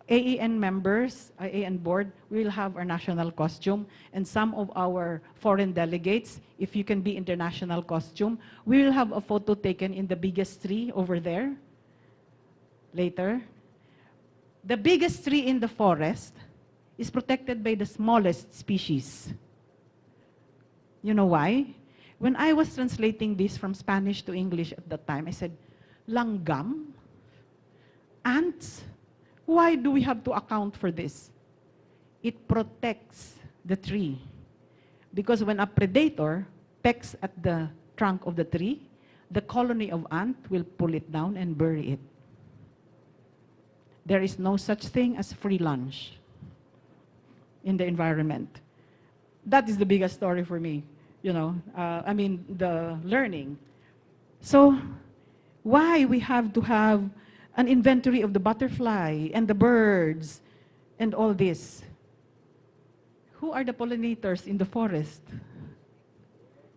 C: AEN members, AEN board, we will have our national costume. And some of our foreign delegates, if you can be international costume, we will have a photo taken in the biggest tree over there later. The biggest tree in the forest is protected by the smallest species. You know why? When I was translating this from Spanish to English at that time, I said, langgam? Ants? Why do we have to account for this? It protects the tree. Because when a predator pecks at the trunk of the tree, the colony of ant will pull it down and bury it. There is no such thing as free lunch in the environment. That is the biggest story for me, you know, I mean, the learning. So why we have to have an inventory of the butterfly and the birds and all this? Who are the pollinators in the forest?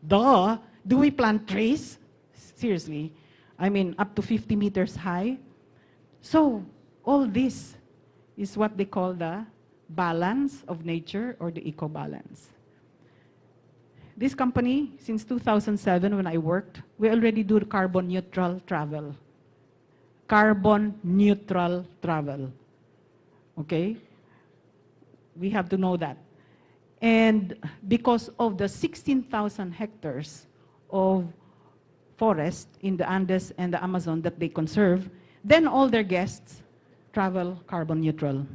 C: Duh! Do we plant trees? Seriously. I mean, up to 50 meters high. So, all this is what they call the balance of nature or the eco-balance. This company, since 2007 when I worked, we already do carbon neutral travel. Carbon neutral travel. Okay? We have to know that. And because of the 16,000 hectares of forest in the Andes and the Amazon that they conserve, then all their guests travel carbon neutral.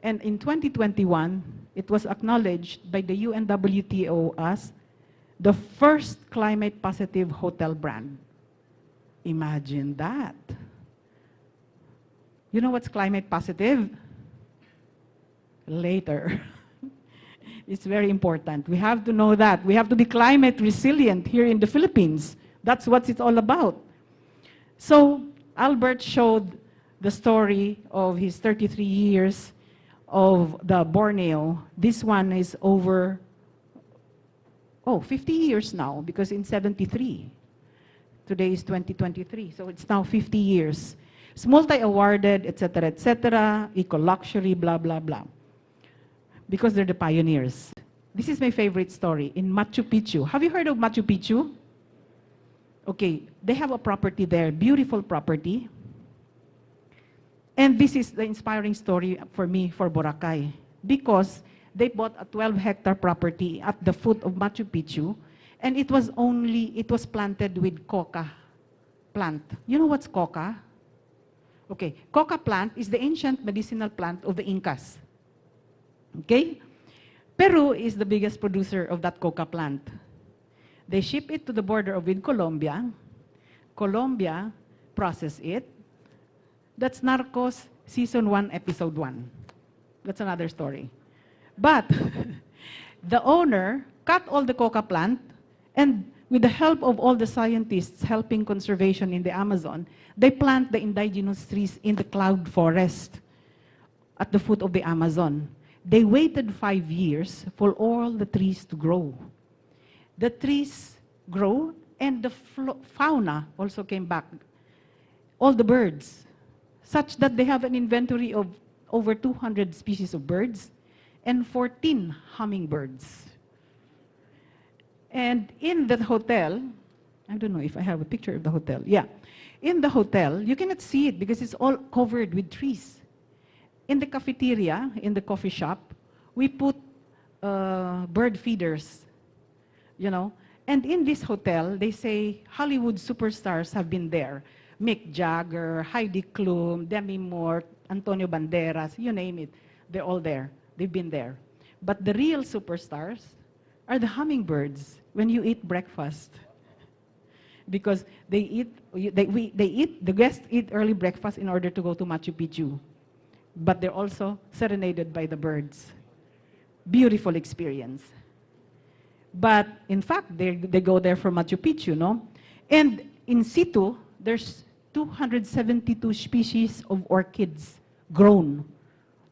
C: And in 2021, it was acknowledged by the UNWTO as the first climate positive hotel brand. Imagine that. You know what's climate positive? Later. It's very important. We have to know that. We have to be climate resilient here in the Philippines. That's what it's all about. So Albert showed the story of his 33 years of the Borneo. This one is over, 50 years now, because in 73. Today is 2023, so it's now 50 years. It's multi-awarded, etc., eco-luxury, blah, blah, blah. Because they're the pioneers. This is my favorite story, in Machu Picchu. Have you heard of Machu Picchu? Okay, they have a property there, beautiful property. And this is the inspiring story for me for Boracay, because they bought a 12-hectare property at the foot of Machu Picchu, and it was planted with coca plant. You know what's coca? Okay, coca plant is the ancient medicinal plant of the Incas. Okay? Peru is the biggest producer of that coca plant. They ship it to the border with Colombia. Colombia process it. That's Narcos Season 1, Episode 1. That's another story. But the owner cut all the coca plant, and with the help of all the scientists helping conservation in the Amazon, they plant the indigenous trees in the cloud forest at the foot of the Amazon. They waited 5 years for all the trees to grow. The trees grow, and the fauna also came back. All the birds, such that they have an inventory of over 200 species of birds and 14 hummingbirds. And in the hotel, I don't know if I have a picture of the hotel. Yeah. In the hotel, you cannot see it because it's all covered with trees. In the cafeteria, in the coffee shop, we put bird feeders, you know. And in this hotel, they say Hollywood superstars have been there. Mick Jagger, Heidi Klum, Demi Moore, Antonio Banderas, you name it. They're all there. They've been there. But the real superstars are the hummingbirds when you eat breakfast. Because the guests eat early breakfast in order to go to Machu Picchu. But they're also serenaded by the birds. Beautiful experience. But in fact, they go there for Machu Picchu, no? And in situ, there's 272 species of orchids grown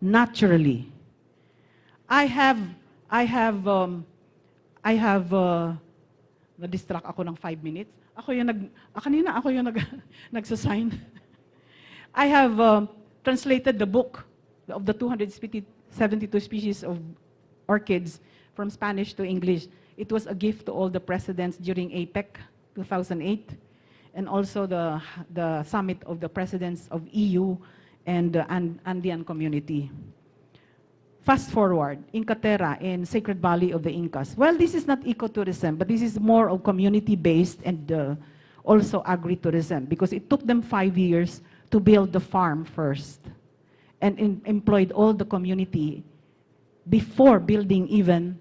C: naturally. I have, na-distract ako ng 5 minutes. Kanina ako yung nagsasign. I have translated the book of the 272 species of orchids from Spanish to English. It was a gift to all the presidents during APEC 2008, and also the summit of the presidents of EU and the Andean community. Fast forward, Inca Terra in Sacred Valley of the Incas. Well, this is not ecotourism, but this is more of community-based and also agritourism, because it took them 5 years to build the farm first and employed all the community before building even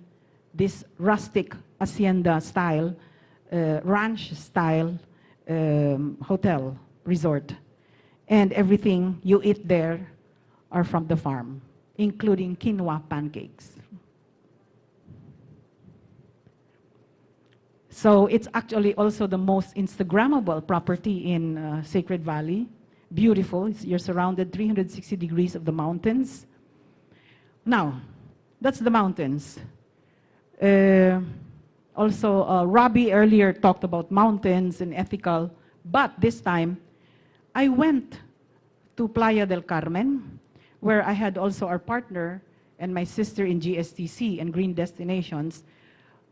C: this rustic hacienda-style, ranch-style hotel resort. And everything you eat there are from the farm, including quinoa pancakes. So it's actually also the most Instagrammable property in Sacred Valley. Beautiful. You're surrounded 360 degrees of the mountains. Now, that's the mountains. Also, Robbie earlier talked about mountains and ethical, but this time, I went to Playa del Carmen, where I had also our partner and my sister in GSTC and Green Destinations.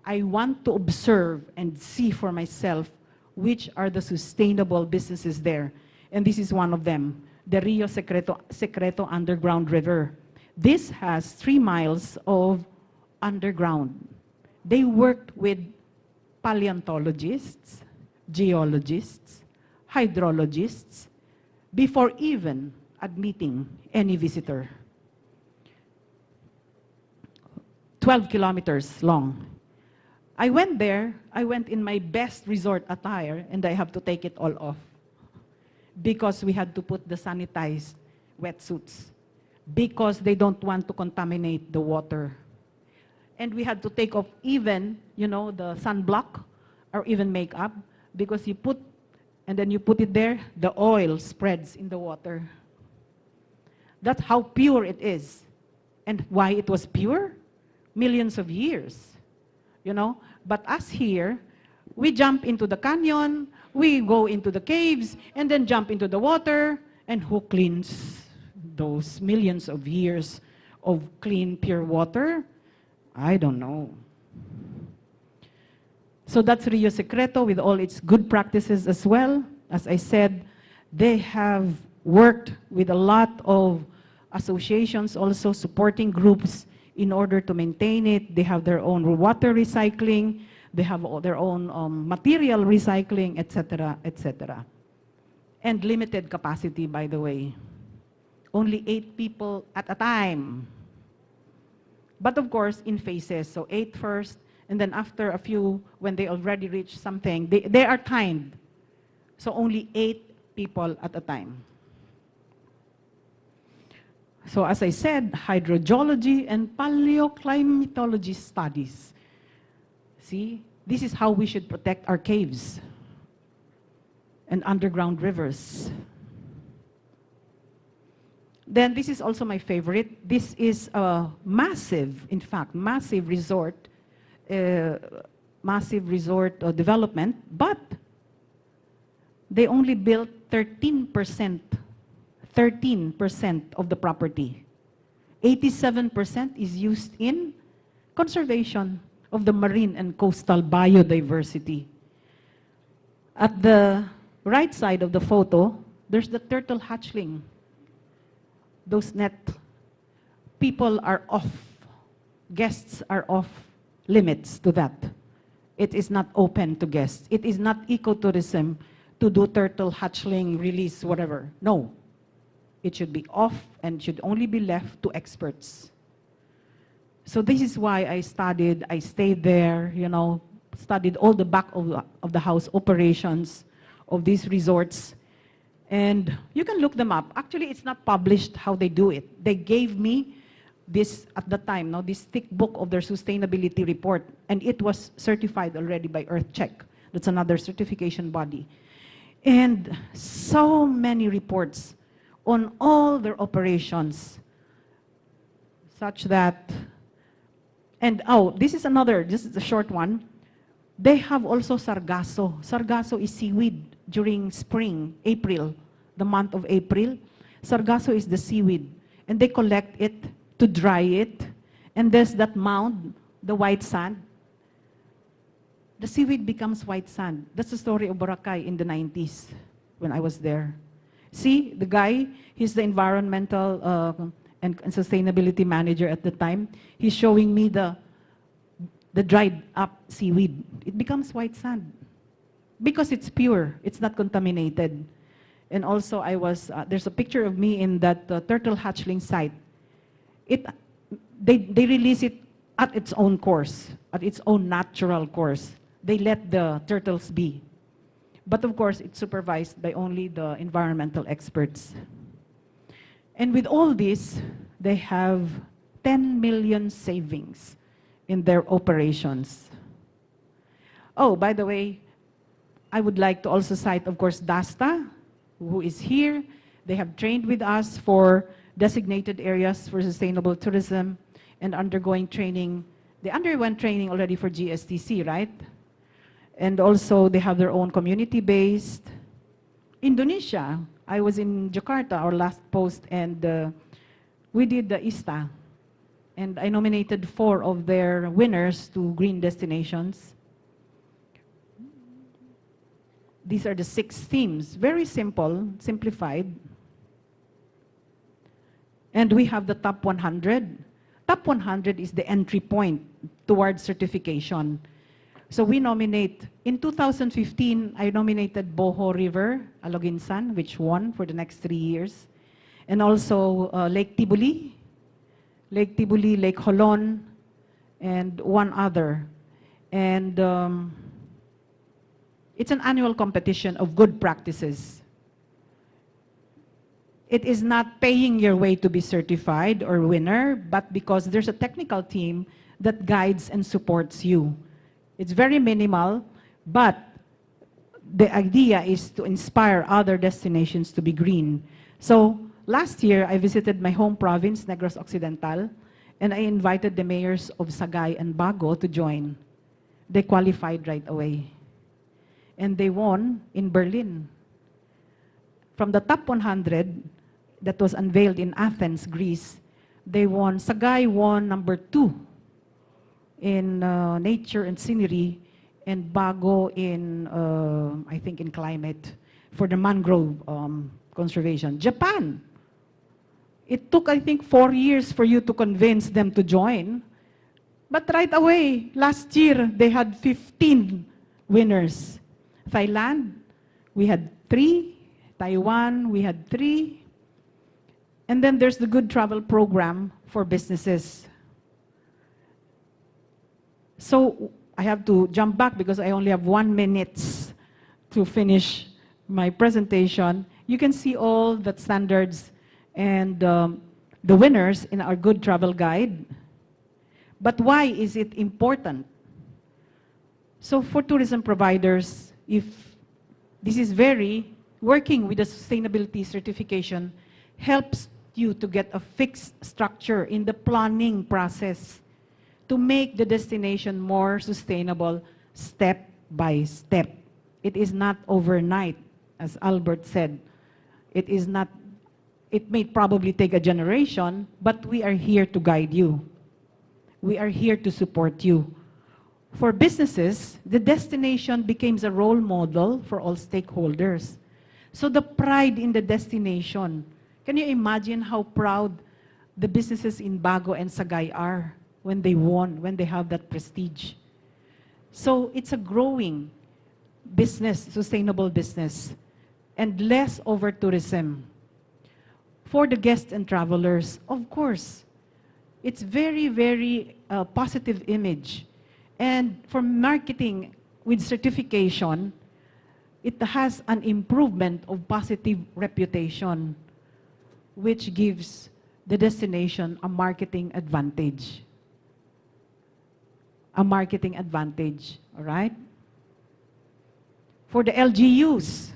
C: I want to observe and see for myself which are the sustainable businesses there. And this is one of them, the Rio Secreto Underground River. This has 3 miles of underground. They worked with paleontologists, geologists, hydrologists, before even admitting any visitor. 12 kilometers long. I went there, I went in my best resort attire, and I have to take it all off because we had to put the sanitized wetsuits because they don't want to contaminate the water. And we had to take off even, the sunblock or even makeup, because you put, and then you put it there, the oil spreads in the water. That's how pure it is. And why it was pure? Millions of years, But us here, we jump into the canyon, we go into the caves, and then jump into the water, and who cleans those millions of years of clean, pure water? I don't know. So that's Rio Secreto with all its good practices as well. As I said, they have worked with a lot of associations, also supporting groups in order to maintain it. They have their own water recycling, they have their own material recycling, etc., etc. And limited capacity, by the way. Only 8 people at a time. But of course, in phases. So 8 first, and then after a few, when they already reach something, they are timed. So only 8 people at a time. So as I said, hydrogeology and paleoclimatology studies. See, this is how we should protect our caves and underground rivers. Then this is also my favorite. This is a massive, in fact, massive resort development, but they only built 13% of the property. 87% is used in conservation of the marine and coastal biodiversity. At the right side of the photo, there's the turtle hatchling. Those net, people are off, guests are off limits to that. It is not open to guests. It is not ecotourism to do turtle hatchling, release, whatever. No. It should be off and should only be left to experts. So this is why I stayed there, studied all the back of the house operations of these resorts. And you can look them up. Actually, it's not published how they do it. They gave me this, at the time, this thick book of their sustainability report, and it was certified already by EarthCheck. That's another certification body. And so many reports on all their operations, such that, and oh, this is a short one. They have also sargasso. Sargasso is seaweed during spring, April, the month of April. Sargasso is the seaweed, and they collect it to dry it, and there's that mound, the white sand. The seaweed becomes white sand. That's the story of Boracay in the 90s when I was there. See, the guy, he's the environmental and sustainability manager at the time. He's showing me the dried up seaweed. It becomes white sand because it's pure, it's not contaminated. And also there's a picture of me in that turtle hatchling site. They release it at its own course, at its own natural course. They let the turtles be. But of course, it's supervised by only the environmental experts. And with all this, they have 10 million savings in their operations. Oh, by the way, I would like to also cite, of course, DASTA, who is here. They have trained with us for designated areas for sustainable tourism and undergoing training. They underwent training already for GSTC, right? And also they have their own community-based. Indonesia, I was in Jakarta, our last post, and we did the ISTA. And I nominated 4 of their winners to green destinations. These are the 6 themes, very simple, simplified. And we have the top 100. Top 100 is the entry point towards certification. So we nominate, in 2015, I nominated Boho River, Aloginsan, which won for the next 3 years. And also Lake Tibuli, Lake Holon, and one other. And it's an annual competition of good practices. It is not paying your way to be certified or winner, but because there's a technical team that guides and supports you. It's very minimal, but the idea is to inspire other destinations to be green. So last year, I visited my home province, Negros Occidental, and I invited the mayors of Sagay and Bago to join. They qualified right away. And they won in Berlin. From the top 100 that was unveiled in Athens, Greece, Sagay won number 2 in nature and scenery, and Bago in, I think, in climate for the mangrove conservation. Japan, it took, I think, 4 years for you to convince them to join. But right away, last year, they had 15 winners. Thailand, we had 3. Taiwan, we had 3. And then there's the Good Travel Program for businesses. So I have to jump back because I only have 1 minute to finish my presentation. You can see all the standards and the winners in our Good Travel Guide. But why is it important? So for tourism providers, if this is working with the sustainability certification helps you to get a fixed structure in the planning process to make the destination more sustainable step by step. It is not overnight, as Albert said. It may probably take a generation, but we are here to guide you. We are here to support you. For businesses, the destination becomes a role model for all stakeholders. So the pride in the destination, can you imagine how proud the businesses in Bago and Sagay are when they won, when they have that prestige? So it's a growing business, sustainable business, and less over tourism. For the guests and travelers, of course, it's very, very positive image. And for marketing with certification, it has an improvement of positive reputation, which gives the destination a marketing advantage. A marketing advantage, all right? For the LGUs,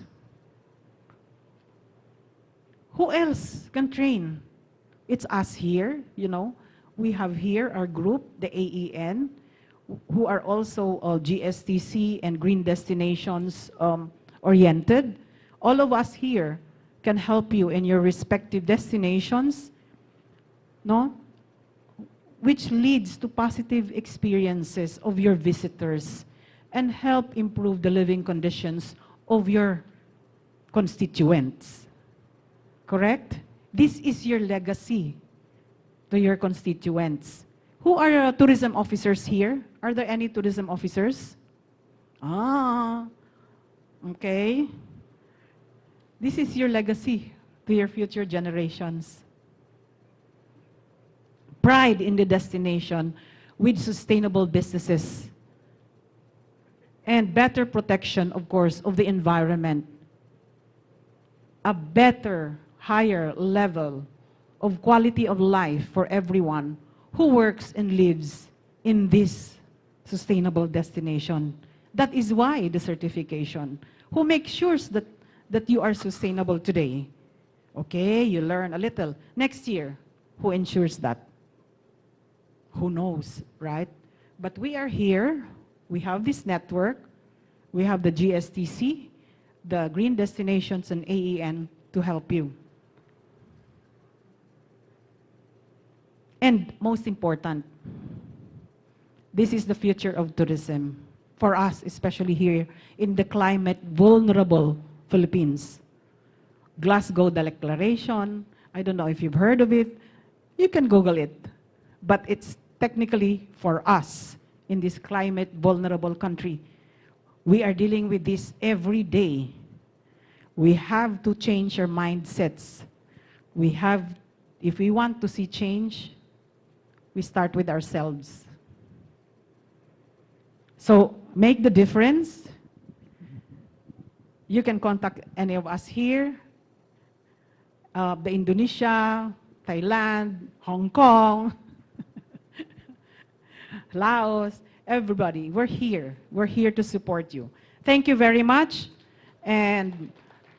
C: Who else can train? It's us here, you know. We have here our group, the AEN, who are also GSTC and Green Destinations oriented. All of us here can help you in your respective destinations, no? Which leads to positive experiences of your visitors and help improve the living conditions of your constituents. Correct? This is your legacy to your constituents. Who are tourism officers here? Are there any tourism officers? Ah, okay. This is your legacy to your future generations. Pride in the destination with sustainable businesses and better protection, of course, of the environment. A better, higher level of quality of life for everyone who works and lives in this sustainable destination. That is why the certification. Who makes sure that you are sustainable today? Okay, you learn a little. Next year, who ensures that? Who knows, right? But we are here. We have this network. We have the GSTC, the Green Destinations, and AEN to help you. And most important, this is the future of tourism for us, especially here in the climate vulnerable Philippines. Glasgow Declaration, I don't know if you've heard of it. You can Google it. But it's technically for us in this climate vulnerable country. We are dealing with this every day. We have to change our mindsets. If we want to see change, we start with ourselves. So make the difference. You can contact any of us here, the Indonesia, Thailand, Hong Kong, Laos, everybody. We're here. We're here to support you. Thank you very much. And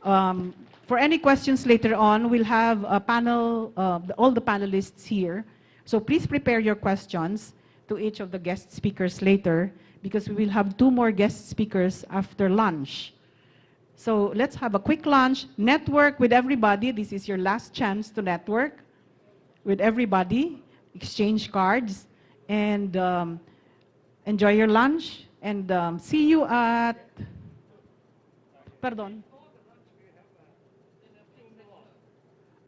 C: for any questions later on, we'll have a panel, all the panelists here. So please prepare your questions to each of the guest speakers later because we will have 2 more guest speakers after lunch. So let's have a quick lunch, network with everybody. This is your last chance to network with everybody, exchange cards, and enjoy your lunch. And see you at, pardon.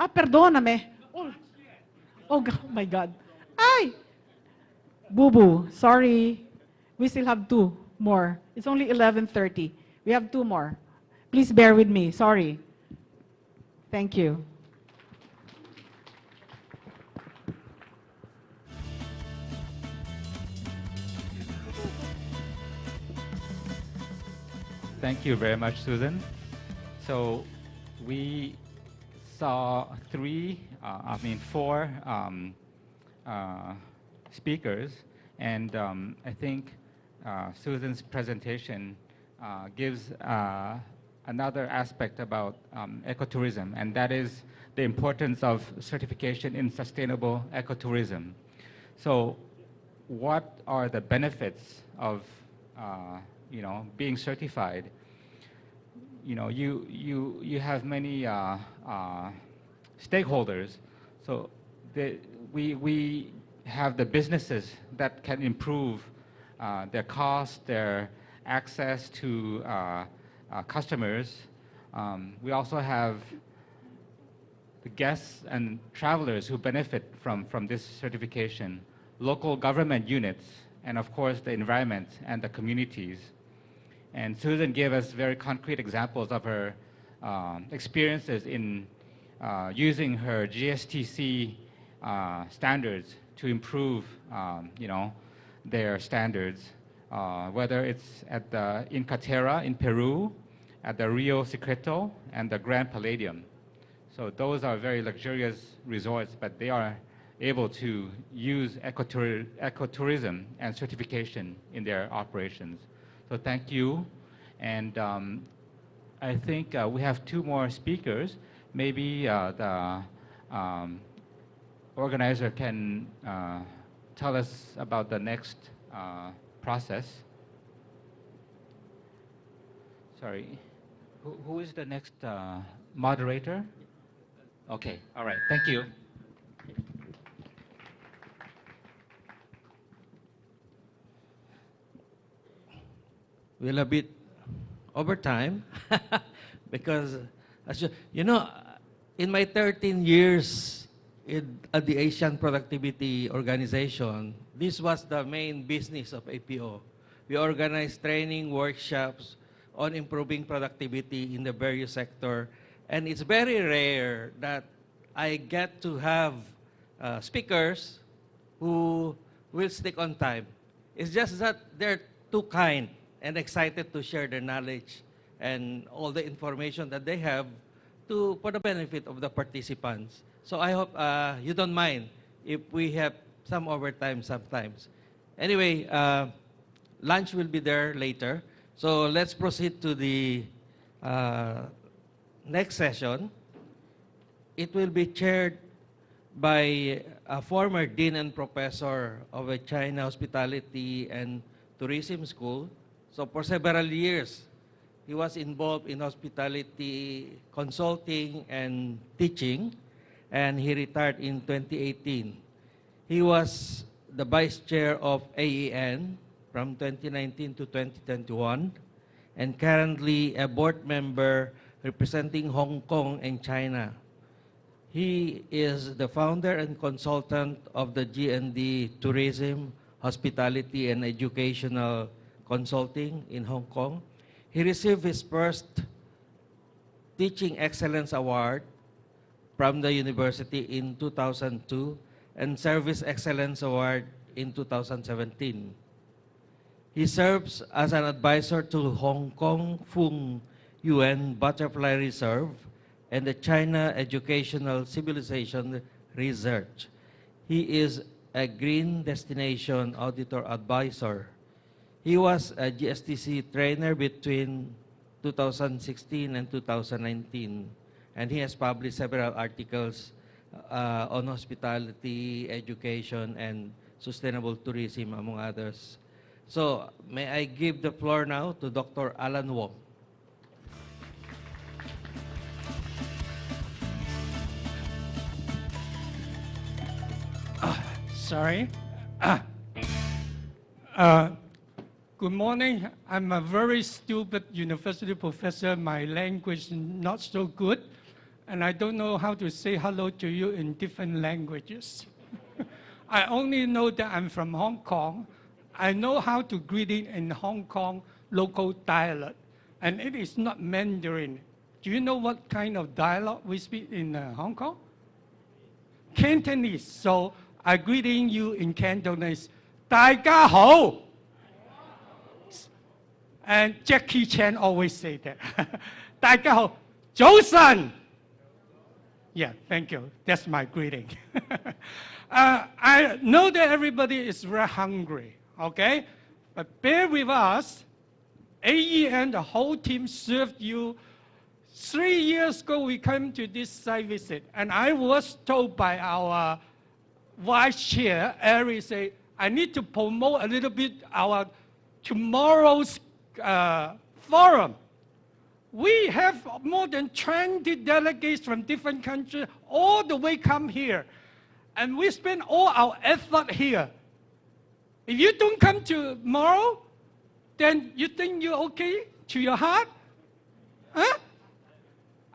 C: Perdóname. Oh my God. Ay! Boo-boo, sorry. We still have 2 more. It's only 11:30. We have 2 more. Please bear with me, sorry. Thank you.
A: Thank you very much, Susan. So we saw 4 speakers, and I think Susan's presentation gives another aspect about ecotourism, and that is the importance of certification in sustainable ecotourism. So what are the benefits of being certified? You have many stakeholders. So we have the businesses that can improve their cost, their access to customers. We also have the guests and travelers who benefit from this certification, local government units, and of course the environment and the communities. And Susan gave us very concrete examples of her experiences in using her GSTC standards to improve, their standards, whether it's at the Inca Terra in Peru, at the Rio Secreto, and the Grand Palladium. So those are very luxurious resorts, but they are able to use ecotourism and certification in their operations. So thank you. And I think we have 2 more speakers. maybe the organizer can tell us about the next process. Sorry, who is the next moderator? Okay, all right, thank you.
D: We're a bit over time because, as you know, in my 13 years at the Asian Productivity Organization, this was the main business of APO. We organize training workshops on improving productivity in the various sector, and it's very rare that I get to have speakers who will stick on time. It's just that they're too kind and excited to share their knowledge and all the information that they have for the benefit of the participants. So I hope you don't mind if we have some overtime sometimes. Anyway, lunch will be there later. So let's proceed to the next session. It will be chaired by a former dean and professor of a China Hospitality and Tourism School. So for several years, he was involved in hospitality consulting and teaching, and he retired in 2018. He was the vice chair of AEN from 2019 to 2021, and currently a board member representing Hong Kong and China. He is the founder and consultant of the G&D Tourism, Hospitality, and Educational Consulting in Hong Kong. He received his first Teaching Excellence Award from the university in 2002 and Service Excellence Award in 2017. He serves as an advisor to Hong Kong Fung Yuan Butterfly Reserve and the China Educational Civilization Research. He is a Green Destination Auditor Advisor. He was a GSTC trainer between 2016 and 2019, and he has published several articles on hospitality, education, and sustainable tourism, among others. So, may I give the floor now to Dr. Alan Wong.
E: Sorry. Good morning. I'm a very stupid university professor. My language is not so good, and I don't know how to say hello to you in different languages. I only know that I'm from Hong Kong. I know how to greet in Hong Kong local dialect, and it is not Mandarin. Do you know what kind of dialogue we speak in Hong Kong? Cantonese. So I greeting you in Cantonese. 大家好. And Jackie Chan always say that. 大家好，早晨. Yeah, thank you. That's my greeting. I know that everybody is very hungry, okay? But bear with us. AEN, the whole team served you. 3 years ago, we came to this site visit, and I was told by our vice chair, Ari, say, I need to promote a little bit our tomorrow's forum. We have more than 20 delegates from different countries all the way come here. And we spend all our effort here. If you don't come tomorrow, then you think you're okay to your heart? Huh?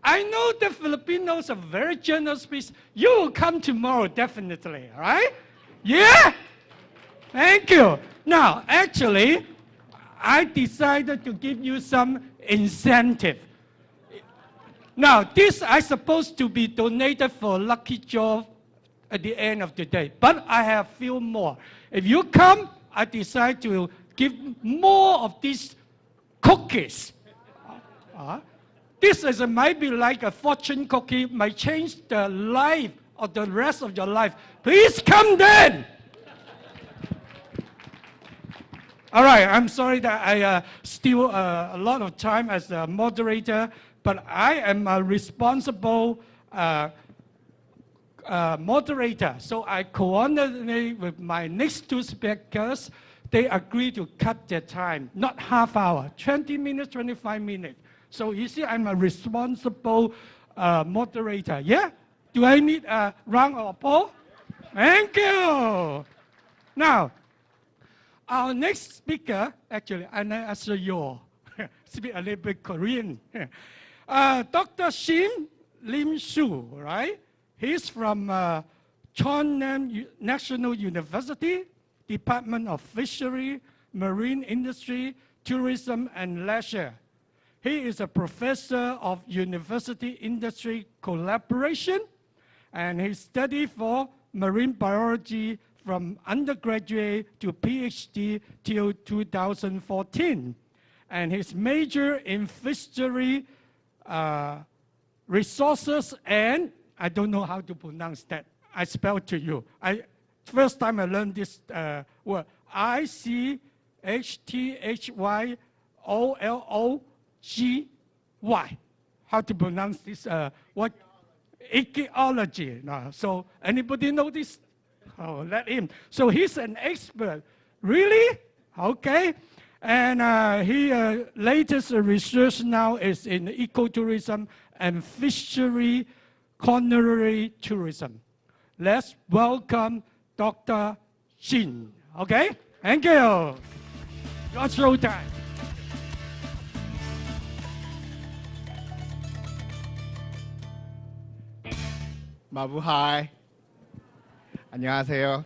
E: I know the Filipinos are very generous people. You will come tomorrow, definitely, all right? Yeah? Thank you. Now, actually, I decided to give you some incentive. Now, this is supposed to be donated for lucky draw at the end of the day, but I have few more. If you come, I decide to give more of these cookies. This is might be like a fortune cookie, might change the life of the rest of your life. Please come then. All right, I'm sorry that I steal a lot of time as a moderator, but I am a responsible moderator. So I coordinate with my next two speakers. They agree to cut their time, not half hour, 20 minutes, 25 minutes. So you see, I'm a responsible moderator. Yeah? Do I need a round of applause? Thank you. Now, our next speaker, actually, I'm not sure you speak a little bit Korean. Dr. Shin Lim Soo, right? He's from Cheonnam National University, Department of Fishery, Marine Industry, Tourism, and Leisure. He is a professor of University Industry Collaboration, and he studied for marine biology from undergraduate to PhD till 2014. And his major in fishery resources and, I don't know how to pronounce that. I spell to you. First time I learned this word, ICHTHYOLOGY. How to pronounce this what? Ecology. No. So anybody know this? Oh, let him. So he's an expert. Really? Okay. And his latest research now is in ecotourism and fishery culinary tourism. Let's welcome Dr. Shin. Okay? Thank you. Your show time.
F: Mabuhay. 안녕하세요.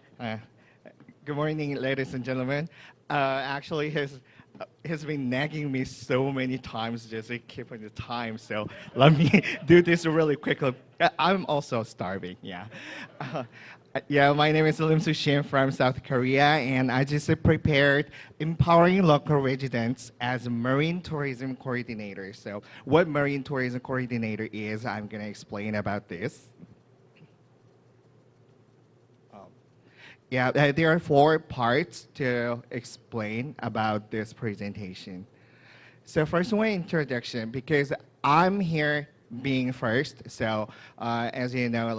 F: Good morning, ladies and gentlemen. Actually, he's been nagging me so many times just to keep on the time. So let me do this really quickly. I'm also starving. Yeah. Yeah, my name is Lim Soo Shin from South Korea, and I just prepared empowering local residents as a marine tourism coordinator. So what marine tourism coordinator is, I'm going to explain about this. Yeah, there are 4 parts to explain about this presentation. So first one, introduction, because I'm here being first. So as you know,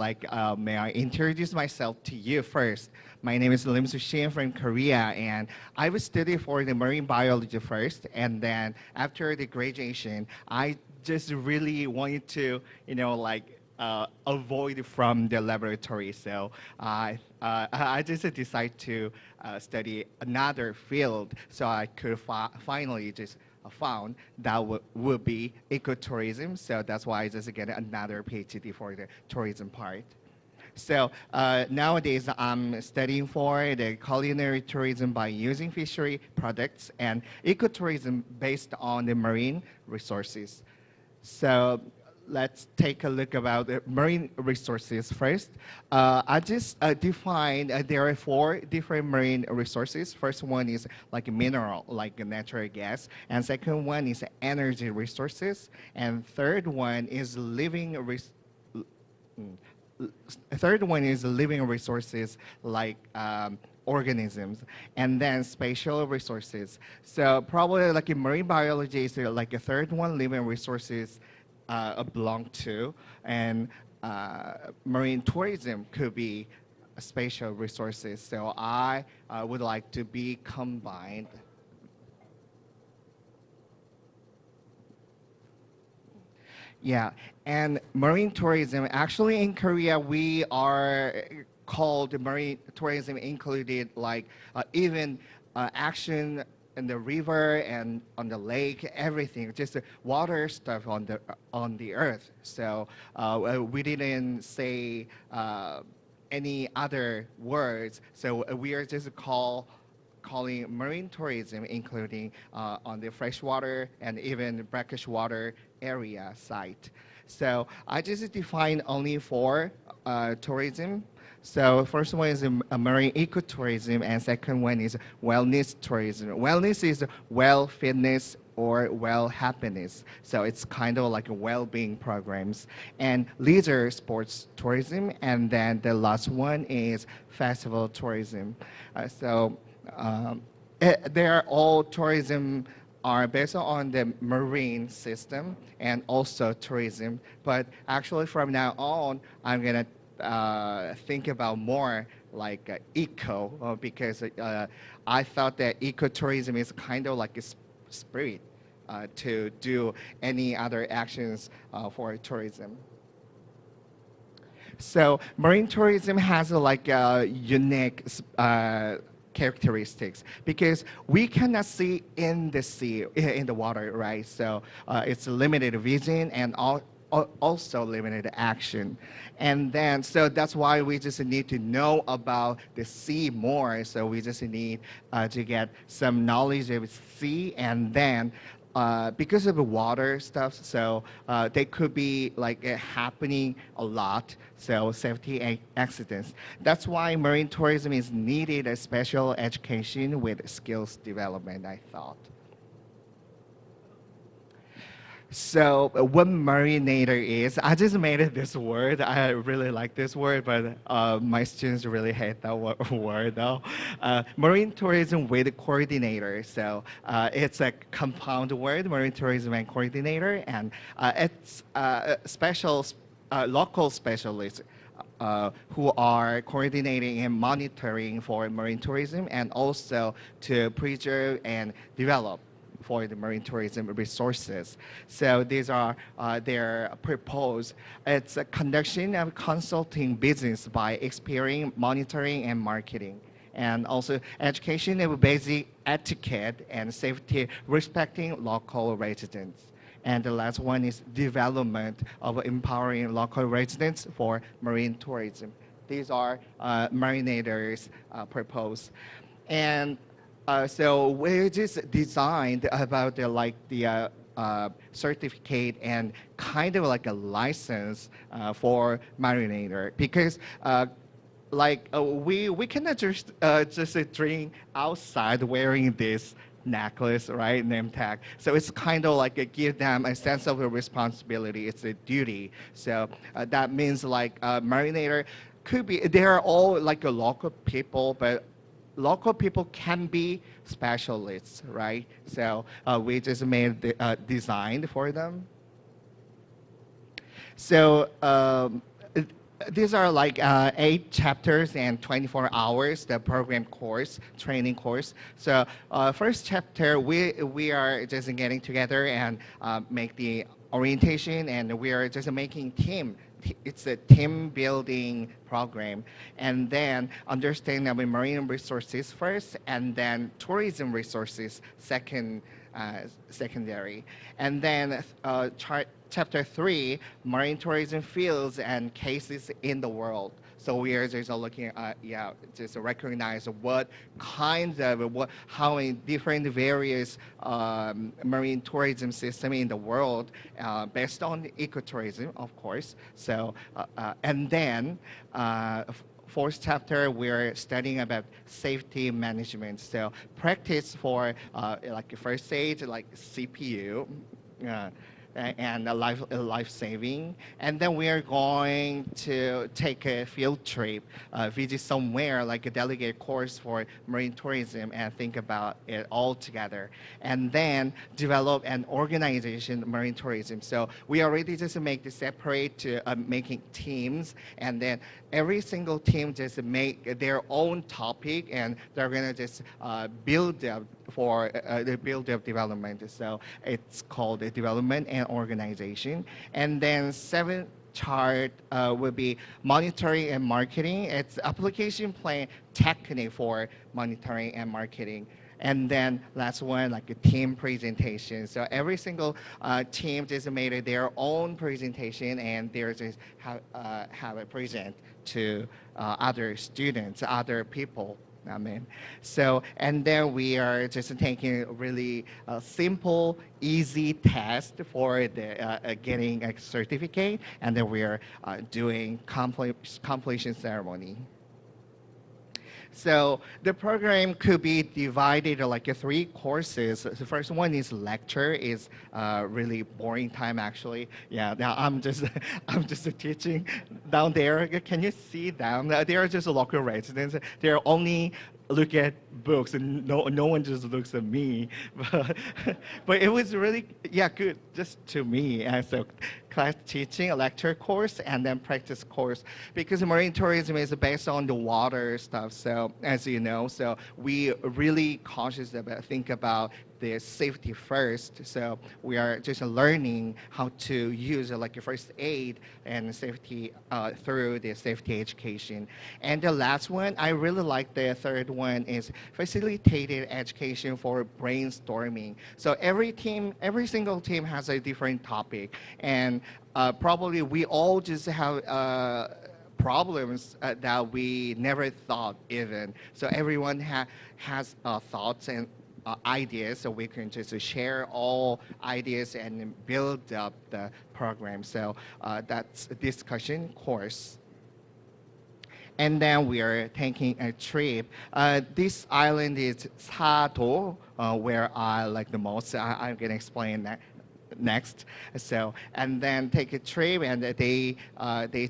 F: may I introduce myself to you first. My name is Lim Soo Shin from Korea, and I was studying for the marine biology first, and then after the graduation, I just really wanted to, avoid from the laboratory. So I just decided to study another field, so I could finally just found that would be ecotourism. So that's why I just get another PhD for the tourism part. So nowadays I'm studying for the culinary tourism by using fishery products and ecotourism based on the marine resources. So let's take a look about the marine resources first. I just defined there are 4 different marine resources. First one is like a mineral, like a natural gas, and second one is energy resources, and third one is living resources like organisms, and then spatial resources. So probably like in marine biology is like a third one, living resources belong to, and marine tourism could be spatial resources. So I would like to be combined. Yeah, and marine tourism, actually in Korea, we are called marine tourism included like even action in the river and on the lake, everything, just the water stuff on the earth. So we didn't say any other words. So we are just calling marine tourism, including on the freshwater and even brackish water area site. So I just defined only 4 tourism. So first one is a marine ecotourism, and second one is wellness tourism. Wellness is well fitness or well happiness. So it's kind of like a well-being programs, and leisure sports tourism, and then the last one is festival tourism. They are all tourism are based on the marine system and also tourism. But actually, from now on, I'm gonna think about more like eco because I thought that ecotourism is kind of like a spirit to do any other actions for tourism. So marine tourism has like unique characteristics because we cannot see in the sea, in the water, right? So it's limited vision and also limited action. And then, so that's why we just need to know about the sea more. So we just need to get some knowledge of sea, and then because of the water stuff, so they could be like happening a lot. So safety accidents. That's why marine tourism is needed a special education with skills development, I thought. So what marinator is, I just made it this word. I really like this word, but my students really hate that word though. Marine tourism with coordinator. So it's a compound word, marine tourism and coordinator, and it's special local specialists who are coordinating and monitoring for marine tourism and also to preserve and develop for the marine tourism resources. So these are their purpose. It's a conduction of consulting business by exploring, monitoring, and marketing. And also education of basic etiquette and safety, respecting local residents. And the last one is development of empowering local residents for marine tourism. These are marinators' purpose. And so we just designed about the certificate and kind of like a license for marinator because we cannot just drink outside wearing this necklace, right, name tag. So it's kind of like give them a sense of a responsibility. It's a duty. So that means like marinator could be, they are all like a local people, but local people can be specialists, right? So we just made the design for them. So these are like 8 chapters and 24 hours, the program course, training course. So first chapter, we are just getting together and make the orientation, and we are just making team. It's a team building program, and then understanding of marine resources first, and then tourism resources secondary, and then chapter 3, marine tourism fields and cases in the world. So we are just looking at, just recognize what kinds of, how in different various marine tourism system in the world based on ecotourism, of course. So, and then fourth chapter, we're studying about safety management. So practice for like first aid, like CPU, and life saving. And then we are going to take a field trip, visit somewhere like a delegate course for marine tourism and think about it all together. And then develop an organization, marine tourism. So we already just make the separate to making teams, and then every single team just make their own topic, and they're gonna just build up for the build up development. So it's called a development and organization. And then 7th chart will be monitoring and marketing. It's application plan technique for monitoring and marketing. And then last one, like a team presentation. So every single team just made their own presentation, and they're just have a present to other students, other people. I mean, so, and then we are just taking a really simple, easy test for the getting a certificate, and then we are doing completion ceremony. So the program could be divided like 3 courses. The first one is lecture, is really boring time actually. Yeah, now I'm just teaching down there. Can you see them? They are just local residents. They're only look at books, and no one just looks at me. But it was really, yeah, good just to me as a class teaching, a lecture course, and then practice course. Because marine tourism is based on the water stuff, so as you know, so we really conscious about, think about the safety first. So we are just learning how to use like a first aid and safety through the safety education. And the last one, I really like the third one is facilitated education for brainstorming. So every single team has a different topic, and probably we all just have problems that we never thought even. So everyone has thoughts and ideas, so we can just share all ideas and build up the program. So that's a discussion course. And then we are taking a trip. This island is Sado, where I like the most. I'm gonna explain that next. So, and then take a trip, and they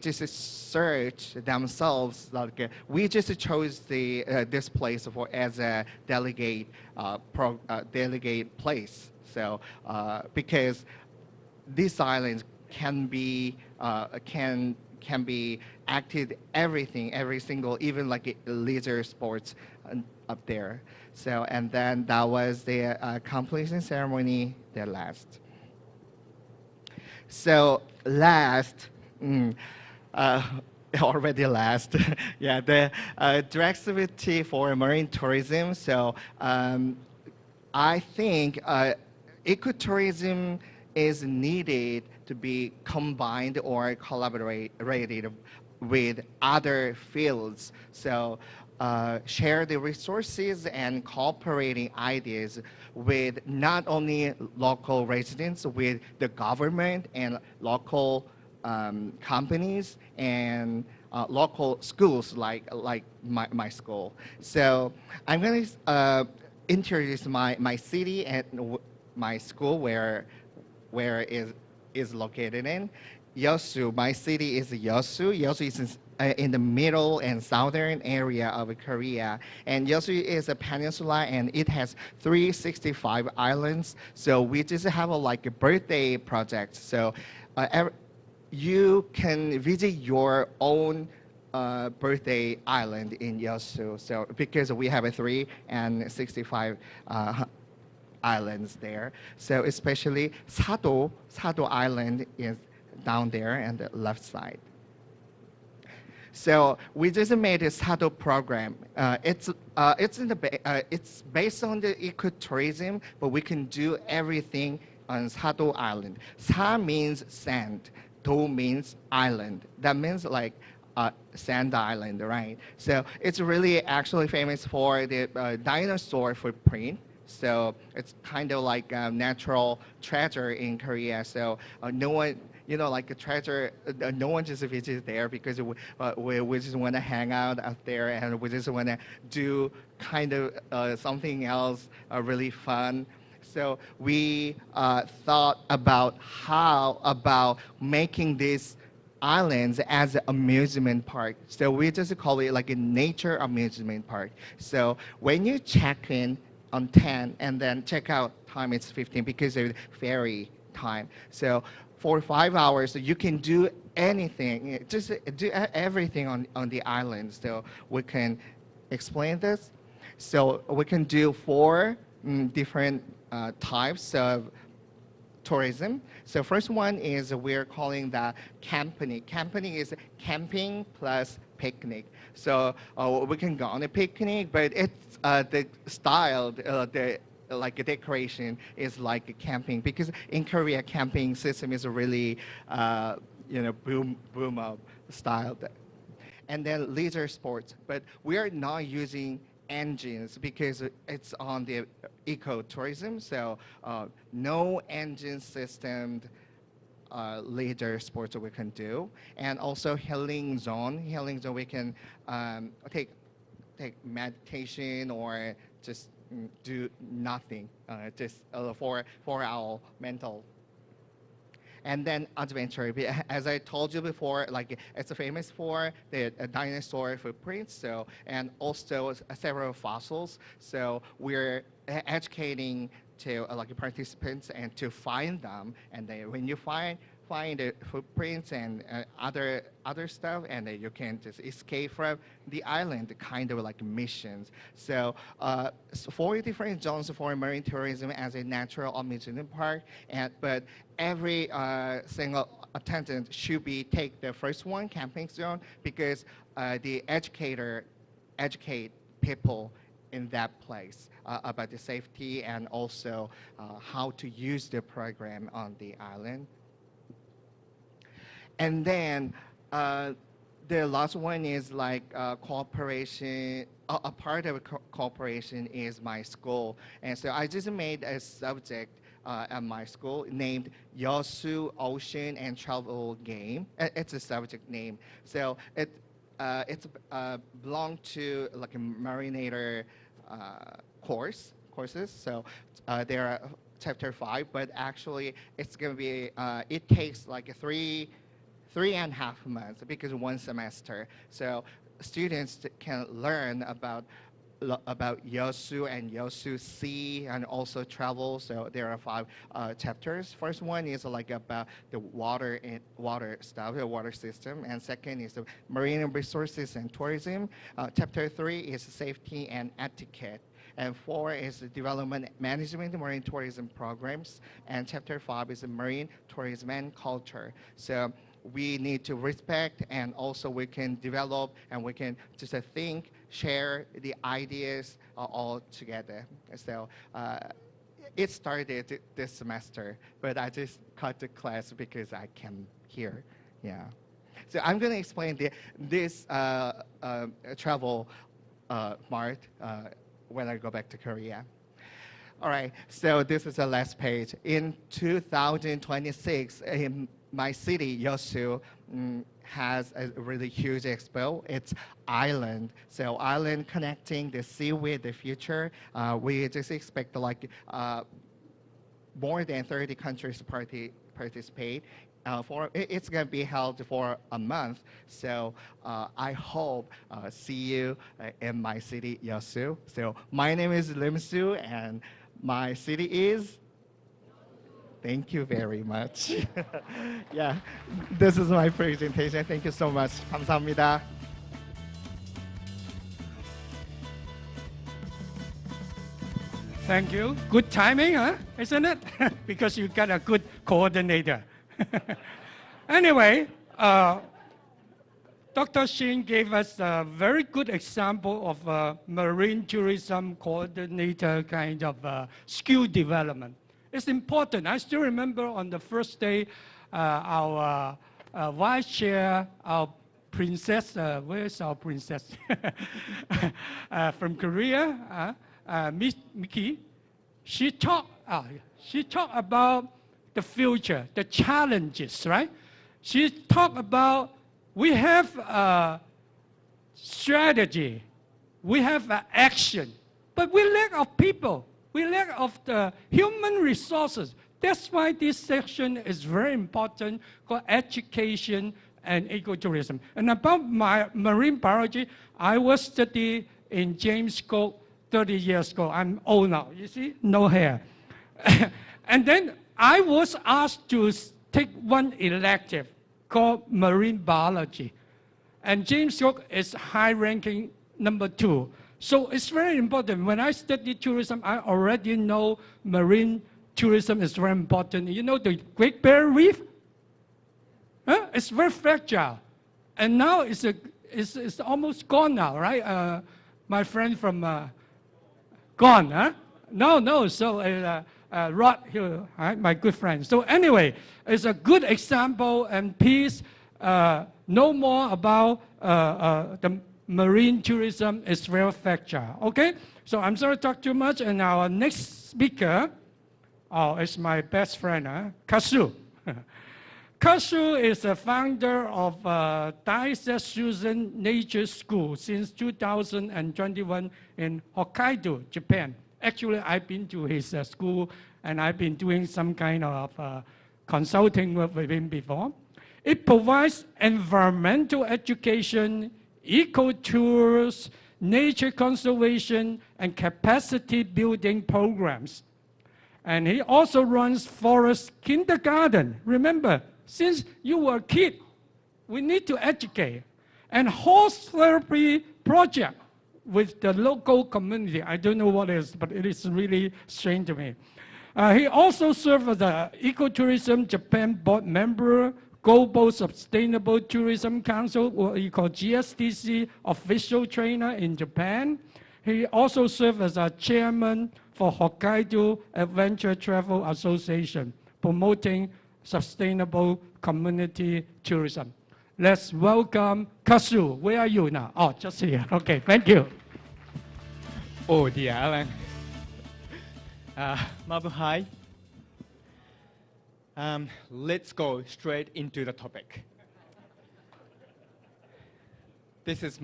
F: just search themselves. Like we just chose the this place for as a delegate delegate place. So because these islands can be acted everything, every single, even like leisure sports up there. So, and then that was the completion ceremony, the last. So last, already last, yeah, the directivity for marine tourism. So I think ecotourism is needed to be combined or collaborated with other fields. So share the resources and cooperating ideas with not only local residents, with the government and local companies and local schools like my school. So I'm going to introduce my city and my school where is located in. Yeosu, my city is Yeosu. Yeosu is in the middle and southern area of Korea. And Yeosu is a peninsula, and it has 365 islands. So we just have like a birthday project. So you can visit your own birthday island in Yeosu. So because we have a 365 islands there. So especially Sado Island is down there on the left side. So we just made a Sado program. It's based on the ecotourism, but we can do everything on Sado Island. Sa means sand, Do means island. That means like sand island, right? So it's really actually famous for the dinosaur footprint. So it's kind of like a natural treasure in Korea. So no one, like a treasure, no one just visits there because we just want to hang out there, and we just want to do kind of something else really fun. So we thought about how about making this islands as an amusement park. So we just call it like a nature amusement park. So when you check in on 10 and then check out time is 15 because of ferry time. So for 5 hours, you can do anything, just do everything on the island. So we can explain this. So we can do 4 different types of tourism. So first one is we're calling that camping. Camping is camping plus picnic. So we can go on a picnic, but it's the style, the like a decoration is like a camping, because in Korea camping system is really boom up style. And then leisure sports, but we are not using engines because it's on the ecotourism. So no engine system leisure sports that we can do, and also healing zone. Healing zone we can take meditation or just do nothing, just for our mental. and then adventure. As I told you before, like it's famous for the dinosaur footprints, so and also several fossils. So we're educating to like participants and to find them, and then when you find the footprints and other stuff, and then you can just escape from the island, kind of like missions. So 4 different zones for marine tourism as a natural amusement park, but every single attendant should be take the first one, camping zone, because the educator educate people in that place about the safety and also how to use the program on the island. And then the last one is like cooperation. A part of cooperation is my school. And so I just made a subject at my school named Yosu Ocean and Travel Game. It's a subject name. So it's belong to like a marinator courses. So there are chapter 5, but actually it's going to be, it takes like 3.5 months because 1 semester. So students can learn about Yosu and Yosu Sea and also travel. So there are 5 chapters. First one is like about the water stuff, the water system, and second is the marine resources and tourism. Chapter 3 is safety and etiquette. And 4 is the development management, marine tourism programs. And chapter 5 is the marine tourism and culture. So we need to respect, and also we can develop, and we can just think, share the ideas all together. So it started this semester, but I just cut the class because I came here. Yeah. So I'm going to explain this travel mart when I go back to Korea. All right, so this is the last page. In 2026, my city, Yosu, has a really huge expo. It's island. So island connecting the sea with the future. We just expect like more than 30 countries participate. It's going to be held for a month. So I hope see you in my city, Yosu. So my name is Lim Soo, and my city is. Thank you very much. Yeah, this is my presentation. Thank you so much. 감사합니다.
E: Thank you. Good timing, huh? Isn't it? Because you got a good coordinator. Anyway, Dr. Shin gave us a very good example of a marine tourism coordinator kind of skill development. It's important. I still remember on the first day, our vice chair, our princess, where's our princess? From Korea, Miss Miki, she talked about the future, the challenges, right? She talked about we have a strategy, we have an action, but we lack of people. We lack of the human resources. That's why this section is very important for education and ecotourism. And about my marine biology, I was studying in James Cook 30 years ago. I'm old now, you see, no hair. And then I was asked to take one elective called marine biology. And James Cook is high-ranking number 2. So it's very important. When I study tourism, I already know marine tourism is very important. You know the Great Barrier Reef? Huh? It's very fragile. And now it's almost gone now, right? My friend from gone, huh? No. So Rod here, right? My good friend. So anyway, it's a good example, and please know more about the marine tourism is very fragile. Okay? So I'm sorry to talk too much, and our next speaker, is my best friend, Kasu. Kasu is the founder of Daisa Susan Nature School since 2021 in Hokkaido, Japan. Actually, I've been to his school, and I've been doing some kind of consulting work with him before. It provides environmental education, eco tours, nature conservation, and capacity building programs. And he also runs forest kindergarten. Remember, since you were a kid, we need to educate. And horse therapy project with the local community. I don't know what it is, but it is really strange to me. He also served as the Ecotourism Japan board member, Global Sustainable Tourism Council, what you call GSTC, official trainer in Japan. He also served as a chairman for Hokkaido Adventure Travel Association, promoting sustainable community tourism. Let's welcome Kasu. Where are you now? Oh, just here. Okay, thank you.
G: Oh, dear Alan. Mabuhay. Let's go straight into the topic. This is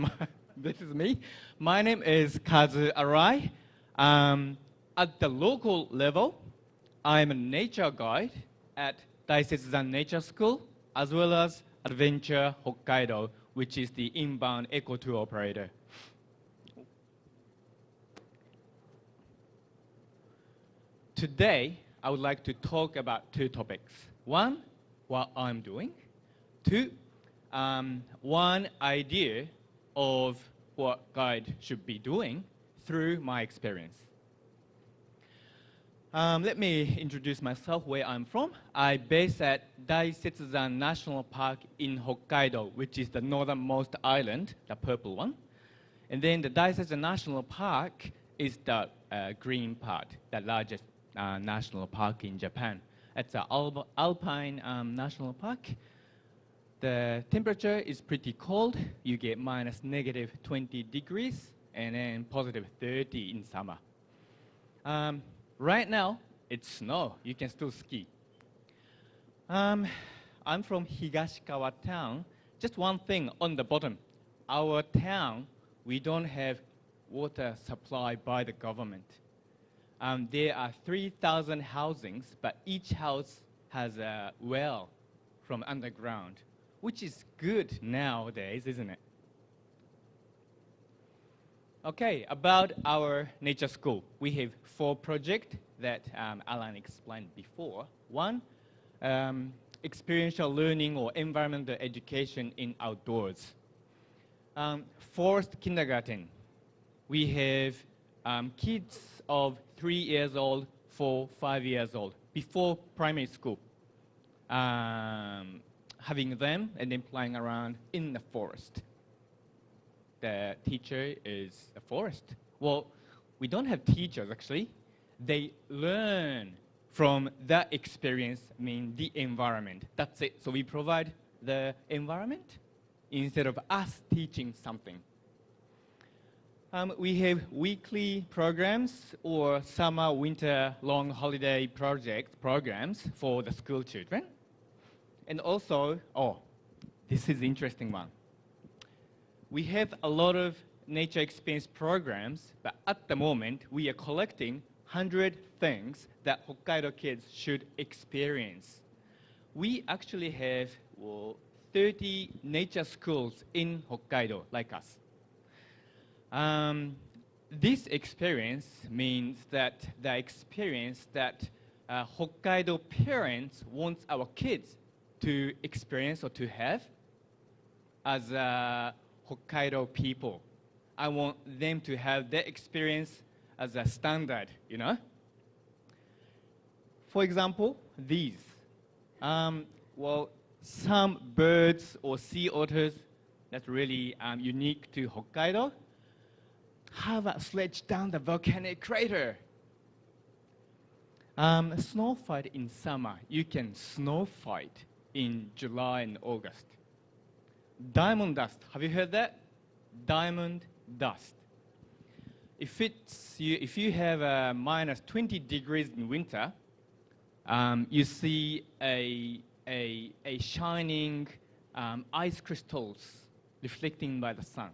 G: me. My name is Kazu Arai. At the local level, I'm a nature guide at Daisetsuzan Nature School, as well as Adventure Hokkaido, which is the inbound eco tour operator. Today, I would like to talk about two topics. One, what I'm doing. Two, one idea of what guide should be doing through my experience. Let me introduce myself, where I'm from. I base at Daisetsuzan National Park in Hokkaido, which is the northernmost island, the purple one. And then the Daisetsuzan National Park is the green part, the largest national park in Japan. It's an alpine national park. The temperature is pretty cold. You get minus negative 20 degrees and then positive 30 in summer. Right now, it's snow. You can still ski. I'm from Higashikawa town. Just one thing on the bottom. Our town, we don't have water supply by the government. There are 3,000 housings, but each house has a well from underground, which is good nowadays, isn't it? Okay, about our nature school. We have 4 projects that Alan explained before. One, experiential learning or environmental education in outdoors. Forest kindergarten. We have kids of 3 years old, 4, 5 years old, before primary school. Having them and then playing around in the forest. The teacher is a forest. Well, we don't have teachers actually. They learn from that experience, I mean the environment. That's it. So we provide the environment instead of us teaching something. We have weekly programs or summer, winter, long holiday programs for the school children. And also, this is an interesting one. We have a lot of nature experience programs, but at the moment, we are collecting 100 things that Hokkaido kids should experience. We actually have 30 nature schools in Hokkaido, like us. This experience means that the experience that Hokkaido parents want our kids to experience or to have as Hokkaido people. I want them to have their experience as a standard, you know? For example, these. Some birds or sea otters that's really unique to Hokkaido have a sledge down the volcanic crater. Snow fight in summer. You can snow fight in July and August. Diamond dust. Have you heard that? Diamond dust. If you have minus 20 degrees in winter, you see a shining ice crystals reflecting by the sun.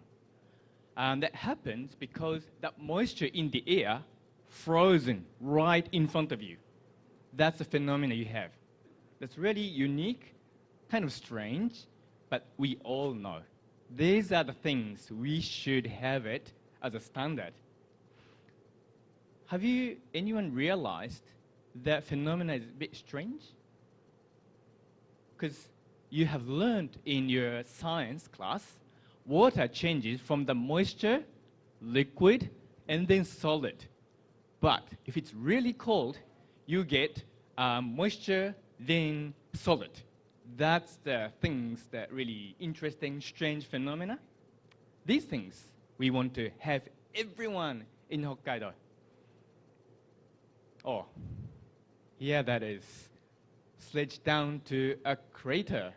G: That happens because that moisture in the air frozen right in front of you. That's the phenomenon you have. that's really unique, kind of strange, but we all know. These are the things we should have it as a standard. Have anyone realized that phenomena is a bit strange? Because you have learned in your science class, water changes from the moisture, liquid, and then solid. But if it's really cold, you get moisture, then solid. That's the things that really interesting, strange phenomena. These things we want to have everyone in Hokkaido. Oh, yeah, that is sledged down to a crater.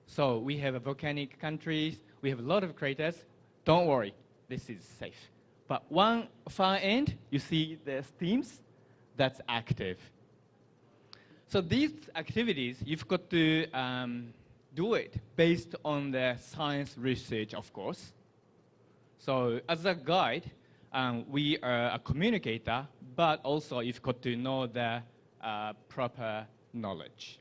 G: So we have volcanic countries, we have a lot of craters. Don't worry, this is safe. But one far end, you see the steams, that's active. So these activities, you've got to do it based on the science research, of course. So as a guide, we are a communicator, but also you've got to know the proper knowledge.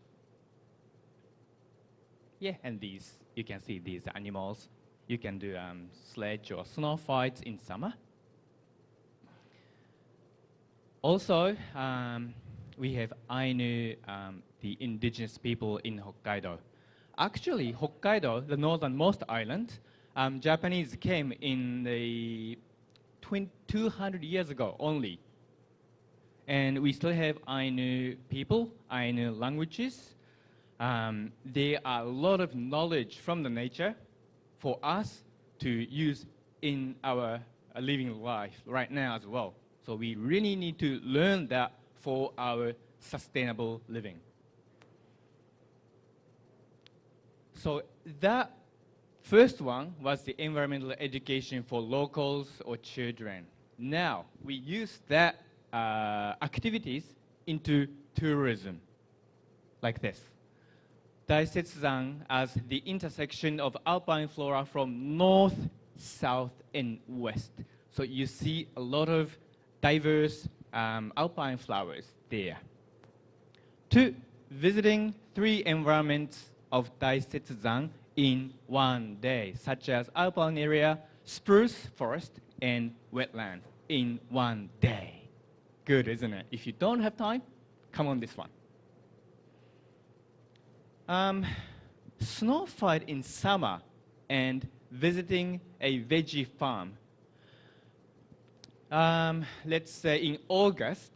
G: Yeah, and these, you can see these animals. You can do sledge or snow fights in summer. Also, we have Ainu, the indigenous people in Hokkaido. Actually, Hokkaido, the northernmost island, Japanese came in the 200 years ago only. And we still have Ainu people, Ainu languages. There are a lot of knowledge from the nature for us to use in our living life right now as well. So we really need to learn that for our sustainable living. So that first one was the environmental education for locals or children. Now we use that activities into tourism, like this. Daisetsuzan as the intersection of alpine flora from north, south, and west. So you see a lot of diverse alpine flowers there. 2, visiting 3 environments of Daisetsuzan in one day, such as alpine area, spruce forest, and wetland in one day. Good, isn't it? If you don't have time, come on this one. Snow fight in summer and visiting a veggie farm. Let's say in August,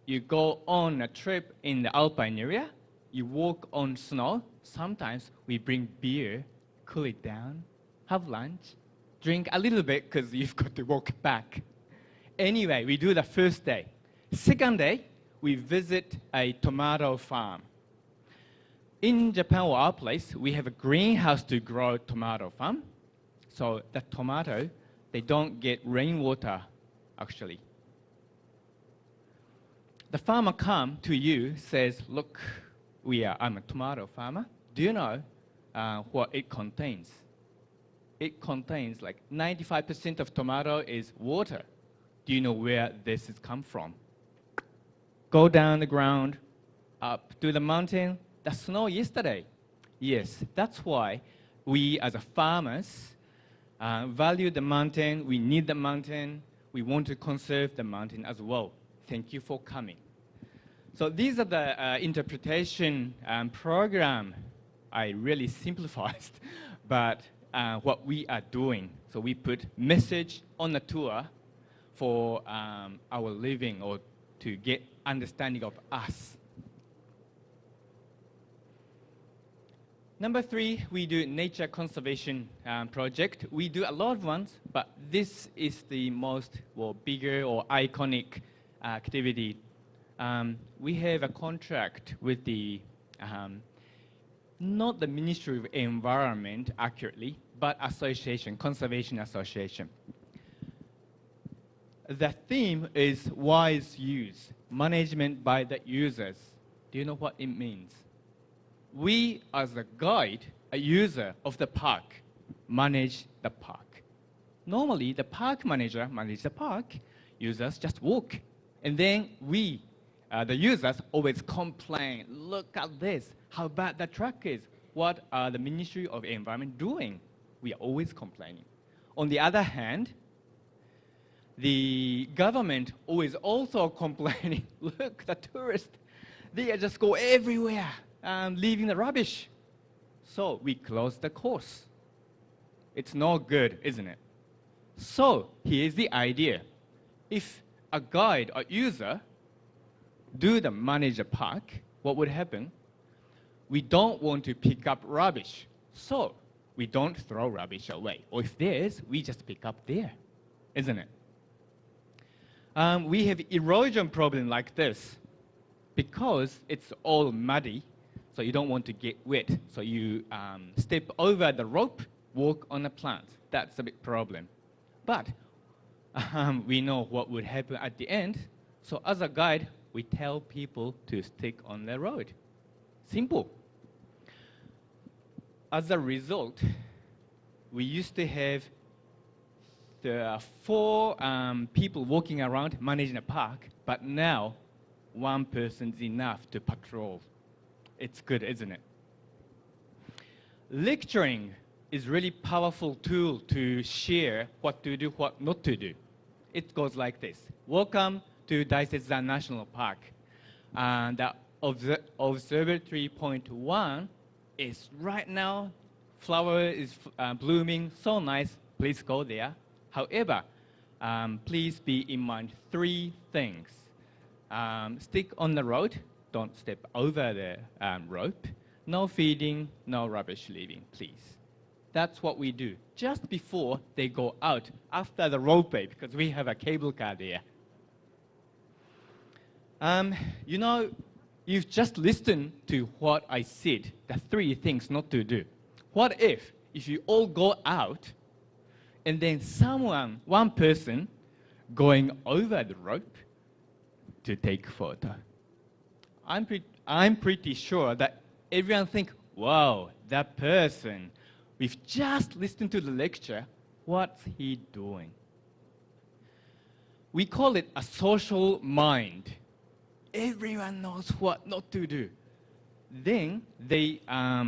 G: you go on a trip in the alpine area, you walk on snow. Sometimes we bring beer, cool it down, have lunch, drink a little bit because you've got to walk back. Anyway, we do the first day. Second day, we visit a tomato farm. In Japan or our place, we have a greenhouse to grow tomato farm. So the tomato, they don't get rainwater, actually. The farmer come to you, says, look, I'm a tomato farmer. Do you know what it contains? It contains like 95% of tomato is water. Do you know where this has come from? Go down the ground, up to the mountain, the snow yesterday. Yes, that's why we as a farmers value the mountain, we need the mountain, we want to conserve the mountain as well. Thank you for coming. So these are the interpretation program. I really simplified, but what we are doing. So we put message on the tour for our living or to get understanding of us. Number 3, we do nature conservation project. We do a lot of ones, but this is the most bigger or iconic activity. We have a contract with the, not the Ministry of Environment accurately, but association, Conservation Association. The theme is wise use, management by the users. Do you know what it means? We, as a guide, a user of the park, manage the park. Normally, the park manager manages the park, users just walk. And then we, the users always complain, look at this, how bad the truck is. What are the Ministry of Environment doing? We are always complaining. On the other hand, the government always also complaining, look, the tourists, they just go everywhere leaving the rubbish. So we close the course. It's not good, isn't it? So here's the idea. If a guide or user do the manage a park, what would happen? We don't want to pick up rubbish. So we don't throw rubbish away. Or if there is, we just pick up there, isn't it? We have erosion problem like this because it's all muddy, so you don't want to get wet. So you step over the rope, walk on the plant. That's a big problem. But we know what would happen at the end. So as a guide, we tell people to stick on the road. Simple. As a result, we used to have the 4 people walking around managing a park, but now 1 person's enough to patrol. It's good, isn't it? Lecturing is really powerful tool to share what to do, what not to do. It goes like this. Welcome to Daisetsu National Park. And the observatory point 1 is right now, flower is blooming, so nice, please go there. However, please be in mind 3 things. Stick on the road, don't step over the rope. No feeding, no rubbish leaving, please. That's what we do just before they go out after the ropeway, because we have a cable car there. You know, you've just listened to what I said, the 3 things not to do. What if you all go out and then one person going over the rope to take photo? I'm pretty sure that everyone think, wow, that person, we've just listened to the lecture, what's he doing? We call it a social mind. Everyone knows what not to do. Then they, how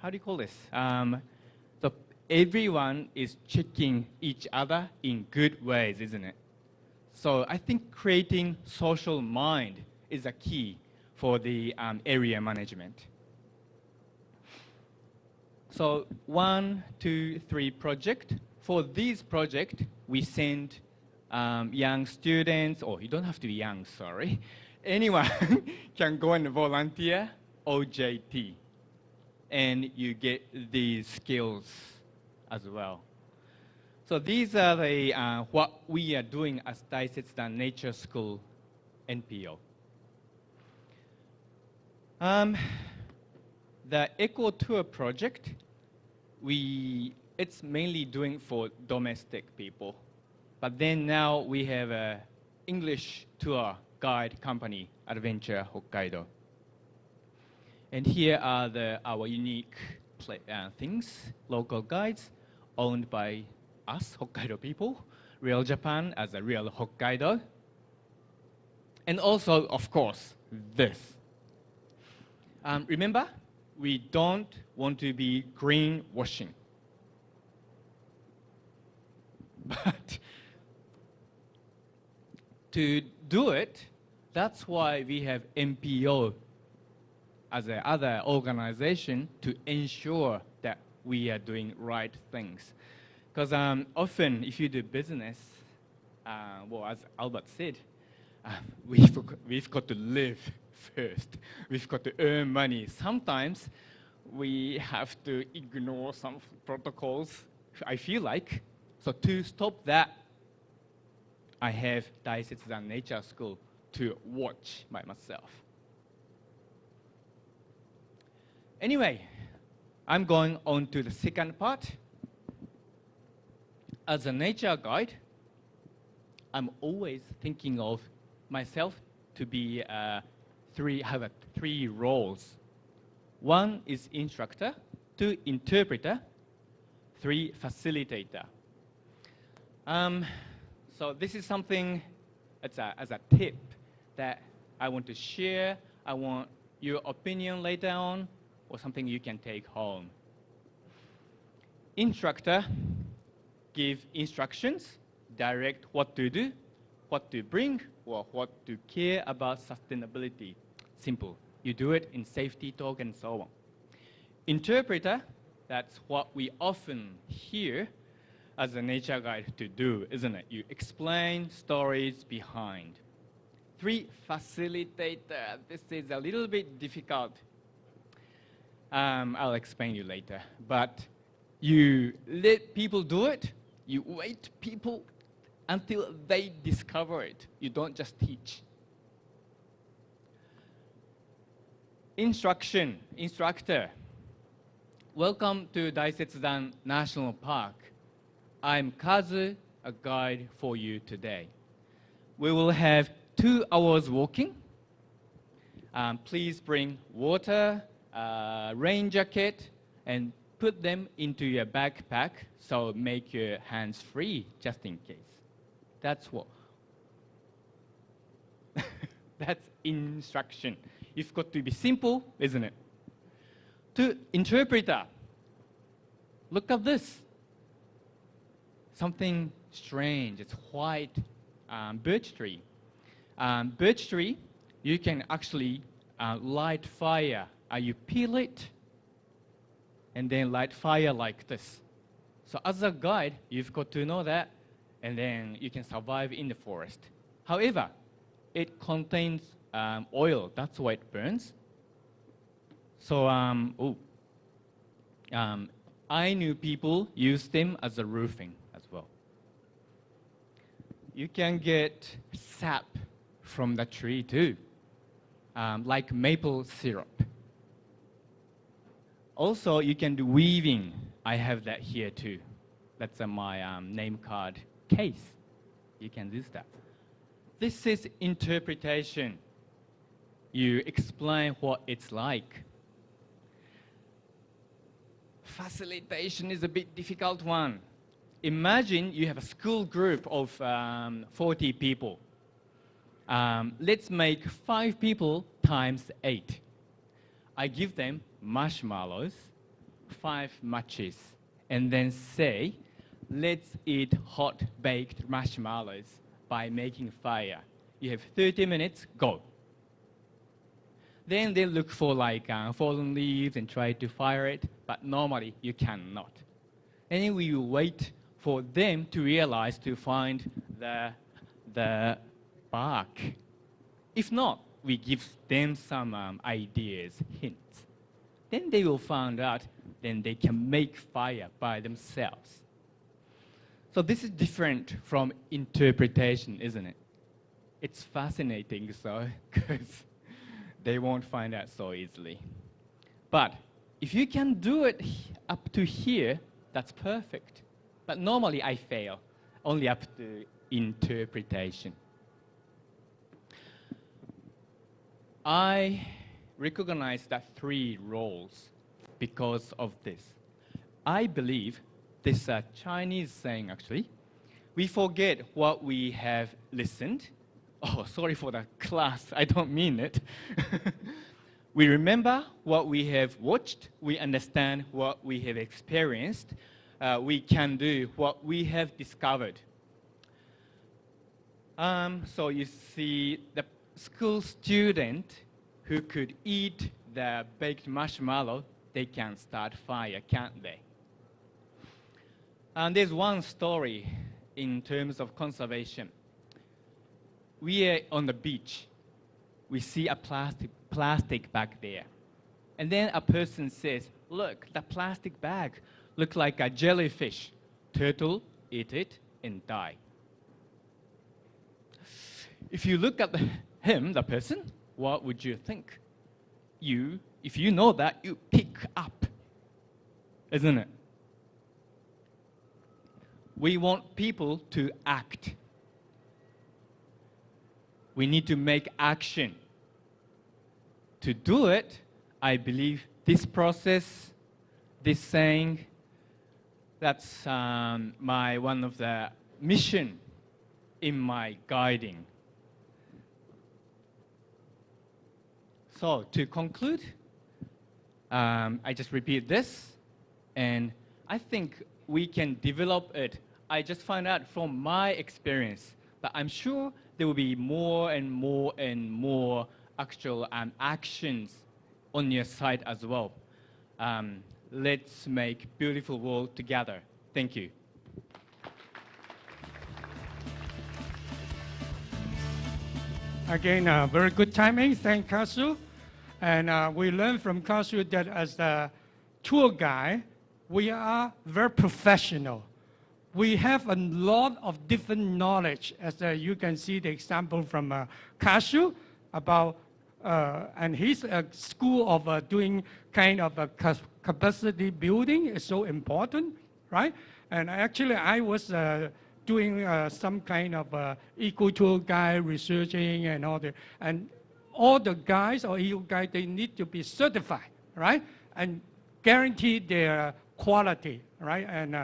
G: do you call this? So everyone is checking each other in good ways, isn't it? So I think creating social mind is a key for the area management. So 1, 2, 3 project. For this project, we send young students, or you don't have to be young, sorry. Anyone can go and volunteer OJT, and you get these skills as well. So these are the what we are doing as Daisetsu Nature School NPO. The Eco Tour project, it's mainly doing for domestic people. But then now we have an English tour guide company, Adventure Hokkaido. And here are our unique things, local guides owned by us, Hokkaido people, real Japan as a real Hokkaido. And also, of course, this. Remember, we don't want to be greenwashing. But to do it, that's why we have NPO as another organization to ensure that we are doing right things. Because often if you do business, well, as Albert said, we've got to live first. We've got to earn money. Sometimes we have to ignore some protocols, I feel like. So to stop that, I have Daisetsu Nature School to watch by myself. Anyway, I'm going on to the second part. As a nature guide, I'm always thinking of myself to be have 3 roles. 1 is instructor, 2 interpreter, 3 facilitator. So this is something as a tip that I want to share. I want your opinion later on, or something you can take home. Instructor give instructions, direct what to do, what to bring, or what to care about sustainability. Simple. You do it in safety talk and so on. Interpreter, that's what we often hear as a nature guide to do, isn't it? You explain stories behind. 3, facilitator. This is a little bit difficult. I'll explain you later. But you let people do it. You wait people until they discover it. You don't just teach. Instructor. Welcome to Daisetsudan National Park. I'm Kazu, a guide for you today. We will have 2 hours walking. Please bring water, rain jacket, and put them into your backpack, so make your hands free just in case. That's what. That's instruction. It's got to be simple, isn't it? To interpreter, look at this. Something strange. It's white birch tree. Birch tree, you can actually light fire. You peel it and then light fire like this. So as a guide, you've got to know that, and then you can survive in the forest. However, it contains oil. That's why it burns. So I knew people use them as a roofing as well. You can get sap from the tree too, like maple syrup. Also, you can do weaving. I have that here too. That's my name card case. You can use that. This is interpretation. You explain what it's like. Facilitation is a bit difficult one. Imagine you have a school group of 40 people. Let's make 5 people times 8. I give them marshmallows, 5 matches, and then say, let's eat hot baked marshmallows by making fire. You have 30 minutes, go. Then they look for like fallen leaves and try to fire it, but normally you cannot. And then we wait for them to realize to find the bark. If not, we give them some ideas, hints. Then they will find out, then they can make fire by themselves. So this is different from interpretation, isn't it? It's fascinating, so, because they won't find out so easily. But if you can do it up to here, that's perfect. But normally I fail, only up to interpretation. I recognize that 3 roles because of this. I believe this Chinese saying actually, we forget what we have listened. Oh, sorry for the class, I don't mean it. We remember what we have watched, we understand what we have experienced, we can do what we have discovered. So you see the school student who could eat the baked marshmallow, they can start fire, can't they? And there's one story in terms of conservation. We are on the beach. We see a plastic bag there. And then a person says, look, the plastic bag looks like a jellyfish. Turtle eat it and die. If you look at the person, what would you think? If you know that, you pick up, isn't it? We want people to act. We need to make action. To do it, I believe this process, this saying, that's one of the mission in my guiding. So to conclude, I just repeat this, and I think we can develop it. I just found out from my experience, but I'm sure there will be more and more and more actual actions on your side as well. Let's make beautiful world together. Thank you.
E: Again, very good timing. Thank Kasu. And we learned from Kasu that as a tour guide, we are very professional. We have a lot of different knowledge, as you can see the example from Kasu about, and his school of doing kind of a capacity building is so important, right? And actually, I was doing some kind of eco tour guide researching and all that. And all the guides or eco guides, they need to be certified, right? And guarantee their quality, right? And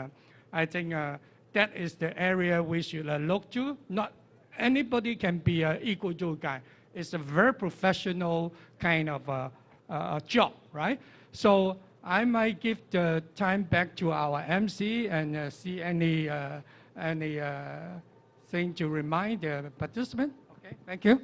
E: I think that is the area we should look to. Not anybody can be an eco tour guide. It's a very professional kind of job, right? So I might give the time back to our MC and see any thing to remind the participant. Okay, thank you.